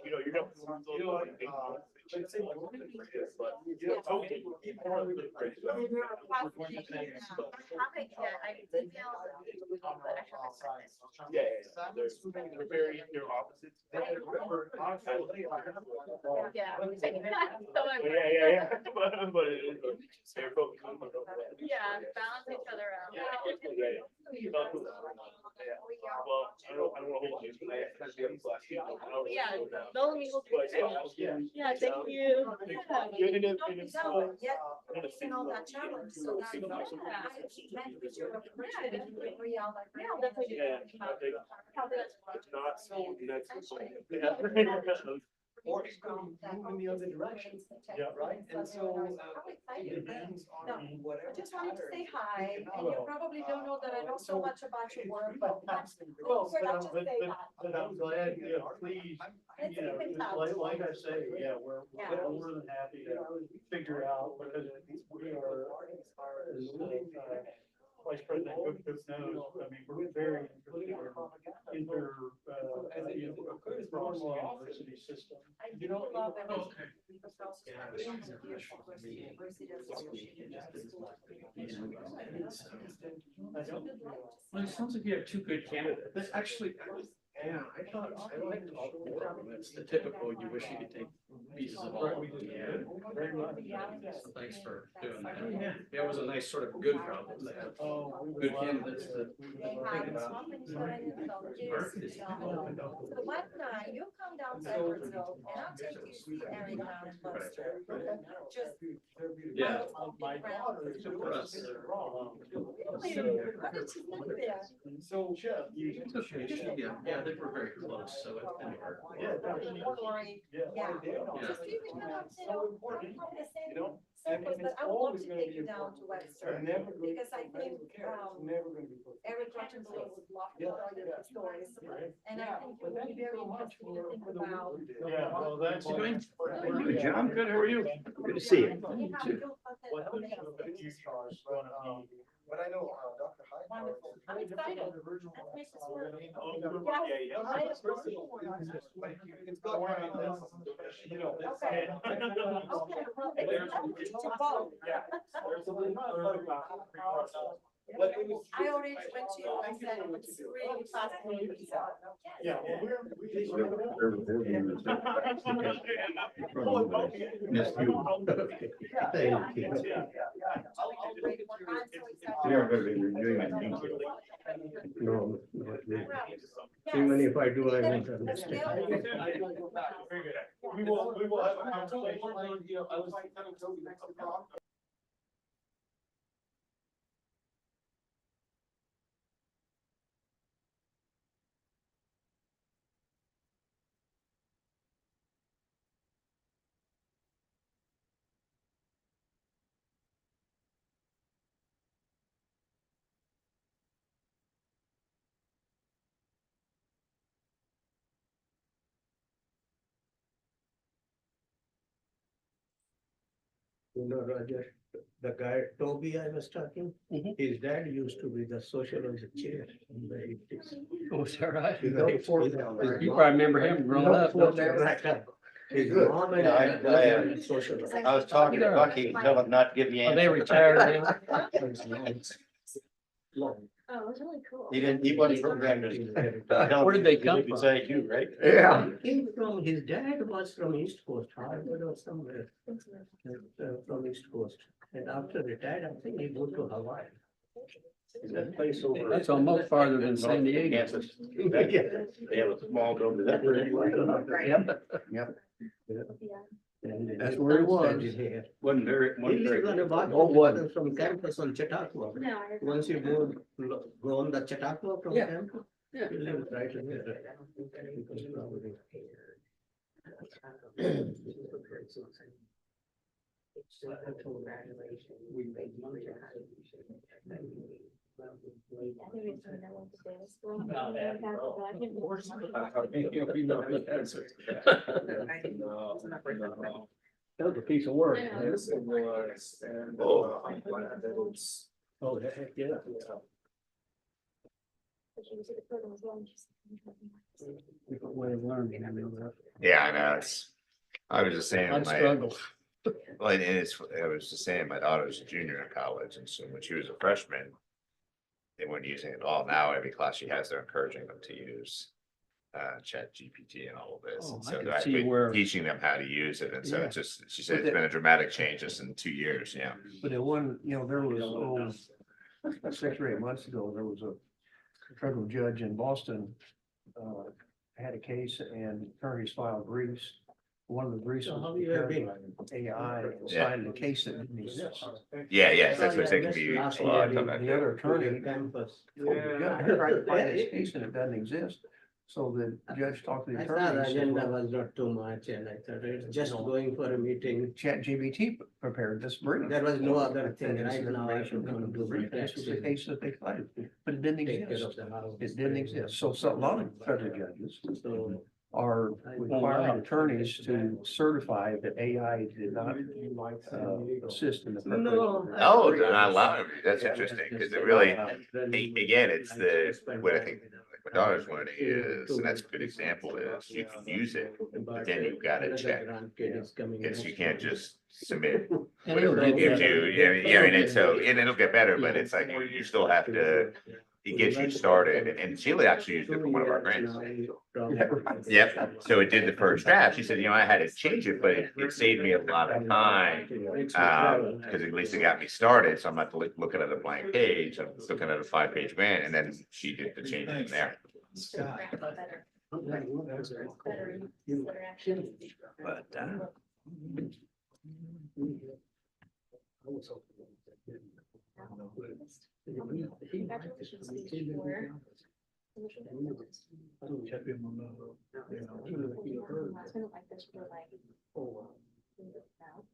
You know, you're gonna. Yeah, they're very, they're opposites. Yeah. Yeah. But they're both. Yeah, balance each other out. Yeah. Well, I don't wanna hold you. I have to class. Yeah, no, let me hold you. Yeah, thank you. You're in a- Not in a- without yet I'm gonna facing all that challenge, so that, yeah, I met with your approach, we are like, Yeah, I'll definitely do Yeah, that. I think How that's. it's not so next. Or it could move in the other direction. Yeah. Right, and so, How it excited. depends No, on whatever. I just wanted to say hi, pattern and you probably don't know that I know so much about your work, but Close, figured I'd just say hi. But I'm glad, yeah, please, Let's you know, keep in just touch. like I say, yeah, we're Yeah. more than happy to figure out, because we are, as Vice President Cook knows, I mean, we're very interested in across the university system. I do love everything. Because also University Association. Well, it sounds like you have two good candidates. But actually, yeah, I liked all four of them. It's the typical, you wish you could take pieces of all of them. Yeah. Very much. So thanks for doing that. Yeah, it was a nice sort of good problem to have good candidates to They think have about. so many technologies, so why don't you come down to Edwardsville and I'll take you to see Eric down in Buster. Just. Yeah. My daughter is For us. Really? How did you get there? So, It's okay, yeah, they were very close, so it didn't hurt. Corey, yeah. Just you can come up, from the same circles, but I would love to take you down to Webster. Because I think, Eric Rottenberg would love to tell you the stories. And I think it would be very interesting to think about. yeah, well, that's. Good, John, good, how are you? Good to see you. But I know, Dr. Hyde. Wonderful. I'm excited. Let's make this work. It's got one of those, you know. Okay. Okay. To vote. But it was. I already went to you and said it was really fascinating. Yeah, well, Yes, you. Thank you. We are going to be reviewing it. Thank you. No, not really. Even if I do, I won't understand. We will have a conversation. You know, Roger, the guy, Toby I was talking, his dad used to be the sociology chair in the 80s. Oh, is that right? You You probably remember him growing up. His mom and dad. I was talking to Bucky, he'll not give you. Are they retired now? Oh, it was really cool. He wasn't programmed. Where did they come from? SIU, right? Yeah. He came from, his dad was from East Coast, Harvard or somewhere, from East Coast. And after retired, I think he moved to Hawaii. That place over. That's almost farther than San Diego. Kansas. They have a small building. Yep. That's where he was. Wasn't very. He lives on about from campus on Chautauqua. No, Once you go on the Chautauqua from Yeah. campus, Yeah. you live right in there. That was a piece of work. Oh, heck, yeah. Different way of learning, I mean. Yeah, I know, it's. I was just saying, I'd my, struggle. well, and I was just saying, my daughter was a junior in college, and so when she was a freshman, they weren't using it all. Now every class she has, they're encouraging them to use Chat GPT and all of this. Oh, And I so can they're see actually where- teaching them how to use it. And so Yeah. it's just, she said But it's been a dramatic change just in 2 years, yeah. But the one, there was, about 6 or 8 months ago, there was a federal judge in Boston, had a case and attorneys filed briefs. One of the briefs was prepared by AI and Yeah. cited a case that didn't exist. Yeah, yes, that's what they can be a lot of that. The other attorney, told the judge, I tried to find this case and it doesn't exist. So the judge talked to the I attorney. thought the and said, agenda well, was not too much and I thought it's just going for a meeting. Chat GBT prepared this brief. There was no other thing. And this Right now I should information come in to the my brief, and this was the taxes. case that they cited, but it didn't Take care exist. of the house. It didn't exist. So a lot of federal judges So are requiring attorneys to certify that AI did not assist in the preparation. Oh, they're not allowing me. That's interesting, because it really, again, it's what I think my daughter's learning is, and that's a good example, is you can use it, but then you've got to check. Because you can't just submit whatever it gives you, and it's so, and it'll get better, but it's like, you still have to, it gets you started, and Sheila actually used it for one of our grants. Yep, so it did the first draft. She said, I had to change it, but it saved me a lot of time. Because at least it got me started, so I'm not looking at a blank page, I'm looking at a 5-page grant, and then she did the change in there. But, Congratulations, Steve, for- It's been like this for like. Now.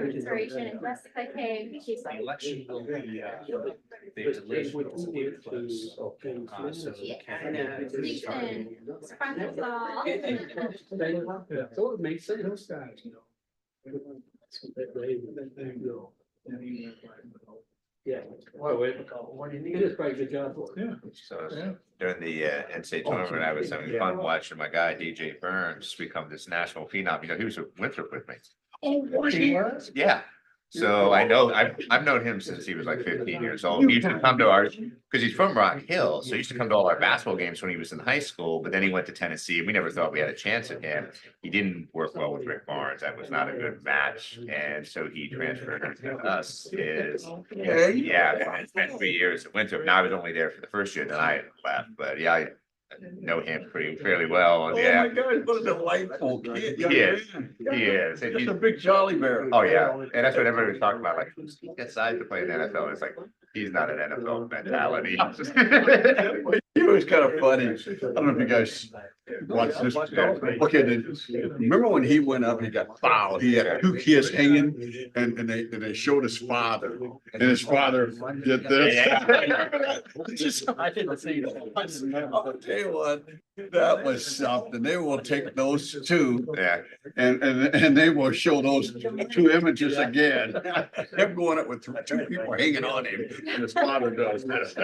Inspiration and best if I can. She's like. Election will be, the election will be close. So the candidates So it makes sense, those guys, There you go. Yeah. What do you need? It is quite a good job. Yeah. So during the NCAA tournament, I was having fun watching my guy DJ Burns become this national phenom. He was at Winthrop with me. Oh, was he? Yeah. So I know, I've known him since he was like 15 years old. He used to come to our, because he's from Rock Hill, so he used to come to all our basketball games when he was in high school, but then he went to Tennessee. We never thought we had a chance at him. He didn't work well with Rick Barnes. That was not a good match. And so he transferred to us. It's been 3 years at Winthrop. Now I was only there for the first year, then I left, but yeah, I know him fairly well. And yeah. Oh my God, what a delightful kid. He is. He is. And Just he's a big jolly bear. Oh, yeah, and that's what everybody was talking about, like, he gets size to play in the NFL, it's like, he's not an NFL mentality. He was kind of funny. I don't know if you guys watched this. Okay, remember when he went up, he got fouled, he had 2 kids hanging and they showed his father and his father did this. I didn't see that. I'll tell you what, that was something. They will take those 2 Yeah. and they will show those 2 images again. Him going up with 2 people hanging on him and his father does this.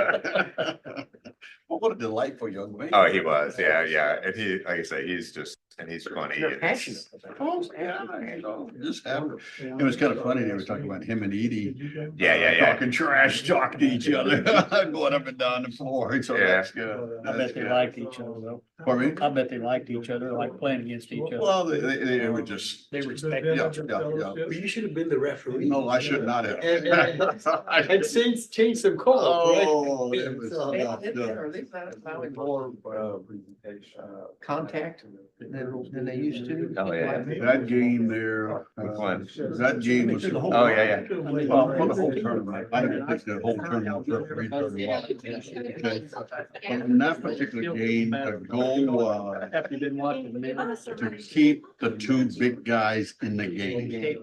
Well, what a delightful young man. Oh, he was, yeah, and he, like I say, he's just, and he's funny. You're and- passionate. Oh, yeah, just happened. It was kind of funny. They were talking about him and Edie. Yeah. Talking trash talk to each other, going up and down the floor. So Yeah. that's good. I bet they liked each other though. Pardon me? I bet they liked each other, like playing against each other. Well, they were just. They respected Yeah, each other. yeah. But you should have been the referee. No, I should not have. And since change some calls, right? Oh, it was, Are they allowing more contact than than they used to. Oh, yeah. That game there. Which one? That game was. Oh, yeah, yeah. Well, for the whole tournament, I didn't think the whole tournament was very, very well. Okay. But in that particular game, the goal was After you've been watching the movie. to keep the two big guys in the game. Okay.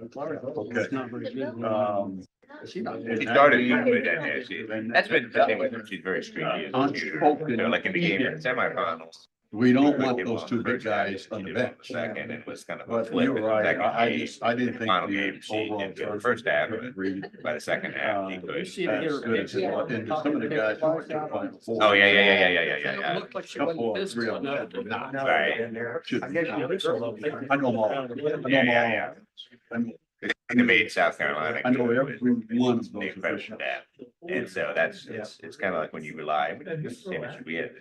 She started young with that, that's been the thing with her, she's very extremely. Unspoken. Like in the game, semifinals. We don't want those two big guys on the bench. Second, it was kind of a But flip. you're in the right, second I game. just, I didn't think. Final the game, she overall did good the tournament first half, was but really, by the second half, he could. as good as it was. And some of the guys who went to the Final Four. Oh, yeah. Looked like she Couple wasn't of three of them physical did not. Right. I guess you do so low. I know them all. I know them Yeah. all. I know- They made South Carolina. I know every one of those Big freshman staff. And so that's, it's kind of like when you rely, same as we had,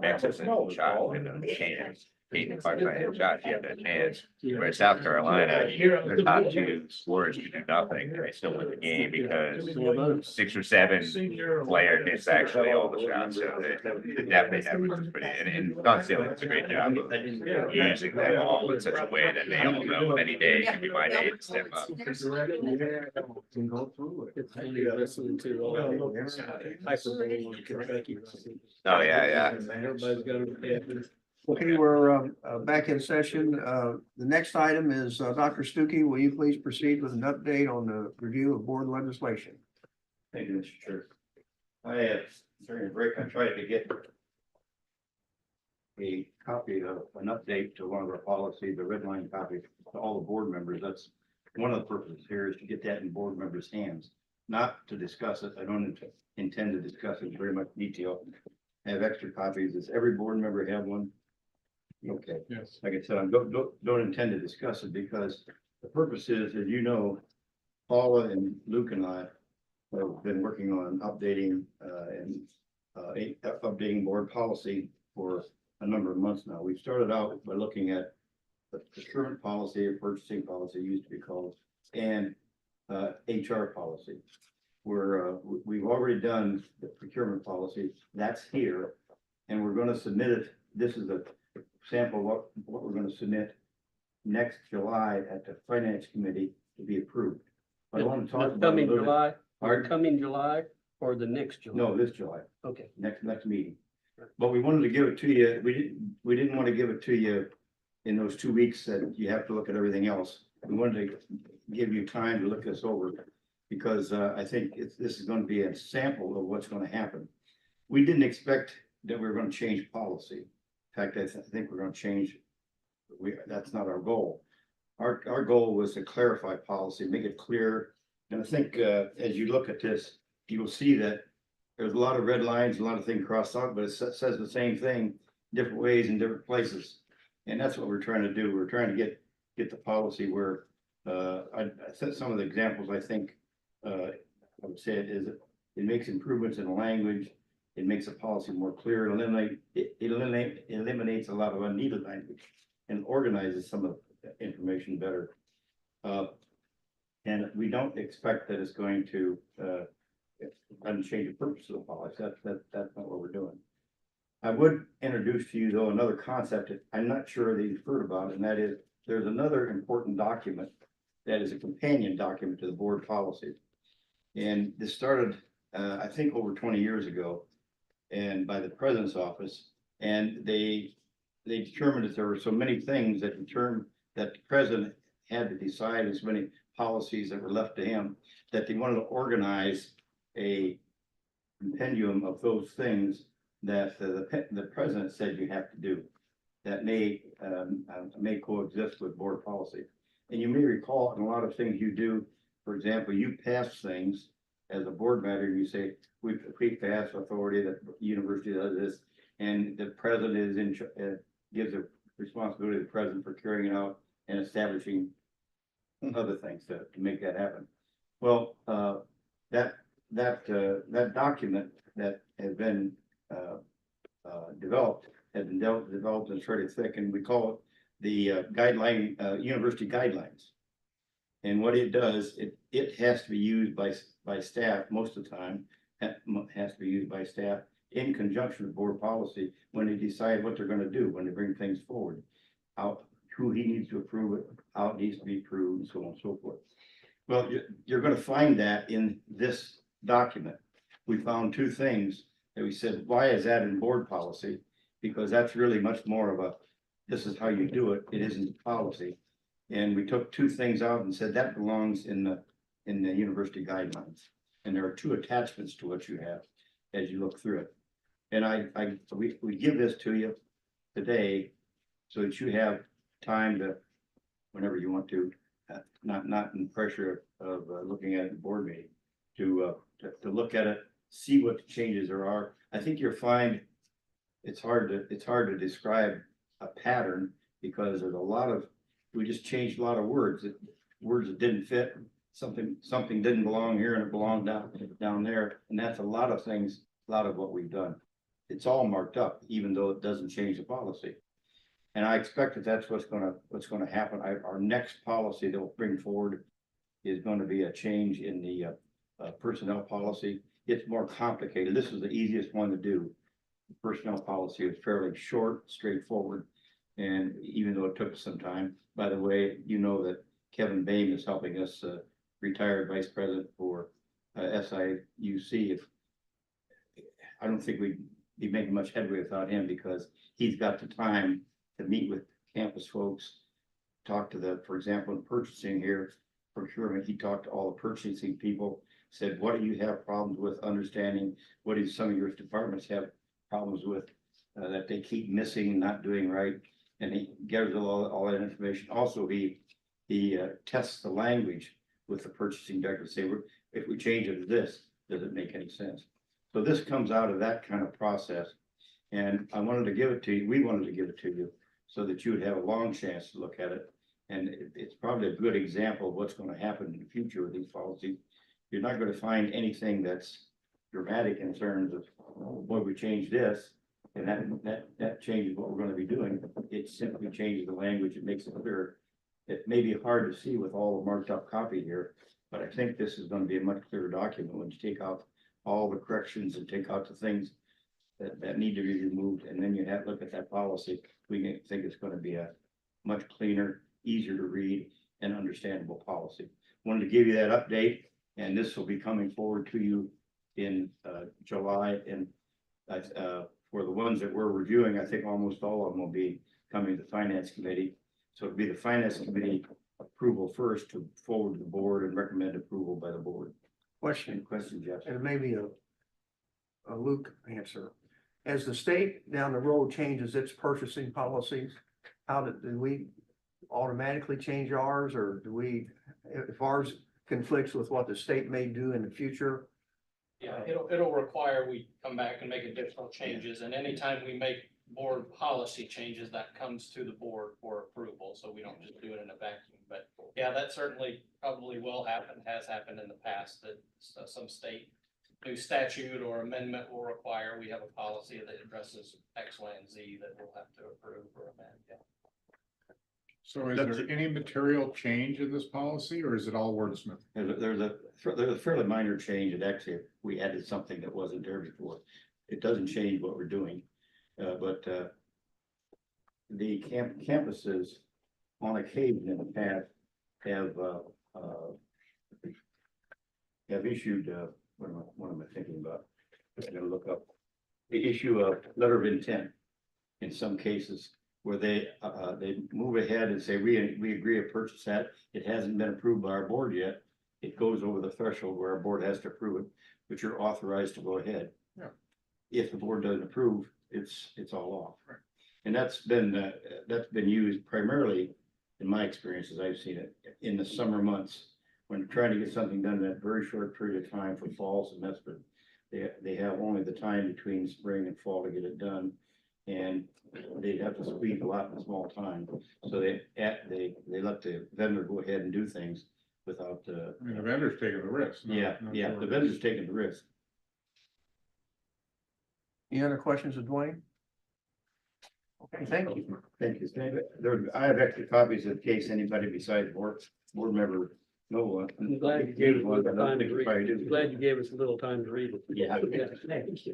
Texas and shot and the chance. Peyton Clark had shots, you have that chance. Whereas South Carolina, their top two scorers could do nothing, and they still win the game because 6 or 7 player gets actually all the shots. So they definitely have it pretty, and Don Sealing does a great job of using that ball in such a way that they don't know any day can be my day to step up. Can go through it. It's funny listening to all the hyperbole on Kentucky. Oh, yeah. Everybody's got a. Okay, we're back in session. The next item is Dr. Stuckey. Will you please proceed with an update on the review of board legislation? Thank you, Mr. Chair. I have, during the break, I tried to get a copy of an update to one of our policies, the red line copy to all the board members. That's one of the purposes here, is to get that in board members' hands, not to discuss it. I don't intend to discuss it in very much detail. I have extra copies. Does every board member have one? Okay. Yes. Like I said, I don't intend to discuss it because the purpose is, as you know, Paula and Luke and I have been working on updating updating board policy for a number of months now. We've started out by looking at the procurement policy, or purchasing policy used to be called, and HR policy. We've already done the procurement policy. That's here, and we're going to submit it. This is a sample of what we're going to submit next July at the finance committee to be approved. But I want to talk about Coming a little bit- July, Pardon? coming July or the next July? No, this July, Okay. next meeting. But we wanted to give it to you. We didn't want to give it to you in those 2 weeks that you have to look at everything else. We wanted to give you time to look this over because I think this is going to be a sample of what's going to happen. We didn't expect that we were going to change policy. In fact, I think we're going to change. That's not our goal. Our goal was to clarify policy, make it clear. And I think as you look at this, you will see that there's a lot of red lines, a lot of things crossed out, but it says the same thing different ways in different places. And that's what we're trying to do. We're trying to get the policy where I said some of the examples. I think I would say it makes improvements in the language. It makes the policy more clear. It eliminates a lot of unneeded language and organizes some of the information better. And we don't expect that it's going to change the purpose of the policy. That's not what we're doing. I would introduce to you though another concept that I'm not sure that you've heard about, and that is there's another important document that is a companion document to the board policy. And this started, I think, over 20 years ago, and by the president's office, and they determined that there were so many things that the president had to decide, as many policies that were left to him, that they wanted to organize a compendium of those things that the president said you have to do that may coexist with board policy. And you may recall in a lot of things you do, for example, you pass things as a board matter, you say, we pass authority that the university does this, and the president is gives a responsibility to the president for carrying it out and establishing other things to make that happen. Well, that document that has been developed and it's fairly thick, and we call it the university guidelines. And what it does, it has to be used by staff most of the time. Has to be used by staff in conjunction with board policy when they decide what they're going to do when they bring things forward. how, who he needs to approve it, how it needs to be approved, and so on and so forth. Well, you're gonna find that in this document. We found two things that we said, why is that in board policy? Because that's really much more of a, this is how you do it, it isn't policy. And we took two things out and said that belongs in the university guidelines. And there are two attachments to what you have as you look through it. And we give this to you today so that you have time to, whenever you want to, not in pressure of looking at it in the board meeting, to look at it, see what the changes there are. I think you'll find it's hard to describe a pattern because there's a lot of, we just changed a lot of words that didn't fit. Something didn't belong here and it belonged down there. And that's a lot of things, a lot of what we've done. It's all marked up, even though it doesn't change the policy. And I expect that that's what's gonna happen. Our next policy that we'll bring forward is going to be a change in the personnel policy. It's more complicated. This is the easiest one to do. Personnel policy is fairly short, straightforward. And even though it took some time, by the way, you know that Kevin Bain is helping us, retired vice president for SIUC. I don't think we'd be making much headway without him because he's got the time to meet with campus folks, talk to the, for example, in purchasing here, procurement, he talked to all the purchasing people, said, what do you have problems with understanding? What do some of your departments have problems with that they keep missing, not doing right? And he gathers all that information. Also, he tests the language with the purchasing director, say, if we change it to this, does it make any sense? So this comes out of that kind of process. And I wanted to give it to you, we wanted to give it to you so that you would have a long chance to look at it. And it's probably a good example of what's going to happen in the future with these policies. You're not going to find anything that's dramatic in terms of, boy, we changed this, and that changes what we're going to be doing. It simply changes the language. It makes it clearer. It may be hard to see with all the marked up copy here, but I think this is going to be a much clearer document when you take out all the corrections and take out the things that need to be removed, and then you have to look at that policy. We think it's going to be a much cleaner, easier to read and understandable policy. Wanted to give you that update, and this will be coming forward to you in July. And for the ones that we're reviewing, I think almost all of them will be coming to the finance committee. So it'll be the finance committee approval first to forward to the board and recommend approval by the board. Question, Jeff? and maybe a Luke answer. As the state down the road changes its purchasing policies, do we automatically change ours, or do we, if ours conflicts with what the state may do in the future? Yeah, it'll require we come back and make additional changes, and anytime we make board policy changes, that comes to the board for approval, so we don't just do it in a vacuum. But yeah, that certainly probably will happen, has happened in the past, that some state new statute or amendment will require we have a policy that addresses X, Y, and Z that we'll have to approve or amend. Yeah. So is there any material change in this policy, or is it all wordsmith? There's a fairly minor change, and actually we added something that wasn't there before. It doesn't change what we're doing, but the campuses on occasion in the past have issued, what am I thinking about? I'm gonna look up. The issue of letter of intent in some cases where they move ahead and say, we agree to purchase that. It hasn't been approved by our board yet. It goes over the threshold where our board has to approve it, but you're authorized to go ahead. Yeah. If the board doesn't approve, it's all off. Right. And that's been used primarily, in my experience, as I've seen it, in the summer months when they're trying to get something done in that very short period of time for fall semester. They have only the time between spring and fall to get it done, and they have to squeeze a lot in a small time. So they let the vendor go ahead and do things without. I mean, the vendor's taking the risk. The vendor's taking the risk. Any other questions of Dwayne? Okay, thank you. Thank you. I have extra copies in case anybody besides board member. No, I'm glad you gave us a little time to read it. I'm glad you gave us a little time to read it. Yeah. Thank you.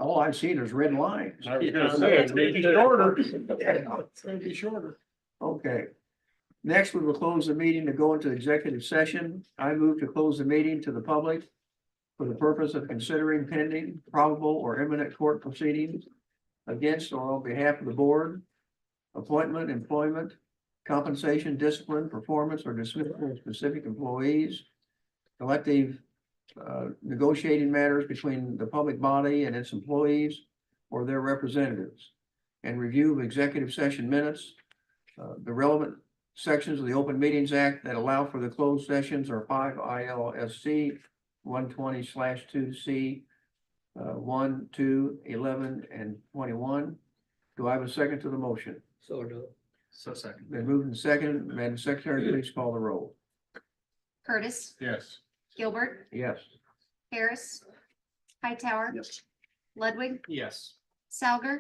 All I've seen is red lines. I was gonna say, it's maybe shorter. It's gonna be shorter. Okay. Next, we will close the meeting to go into executive session. I move to close the meeting to the public for the purpose of considering pending, probable, or imminent court proceedings against or on behalf of the board, appointment, employment, compensation, discipline, performance, or dismissal of specific employees, collective negotiating matters between the public body and its employees or their representatives, and review of executive session minutes. The relevant sections of the Open Meetings Act that allow for the closed sessions are 5 ILSC 120/2C 1, 2, 11, and 21. Do I have a second to the motion? So second. Been moved and seconded. Madam Secretary, please call the roll. Curtis, Yes. Gilbert, Yes. Harris, Hightower, Yes. Ludwig, Yes. Salger,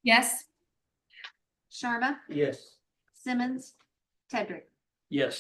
Yes. Sharma, Yes. Simmons, Tedrick. Yes.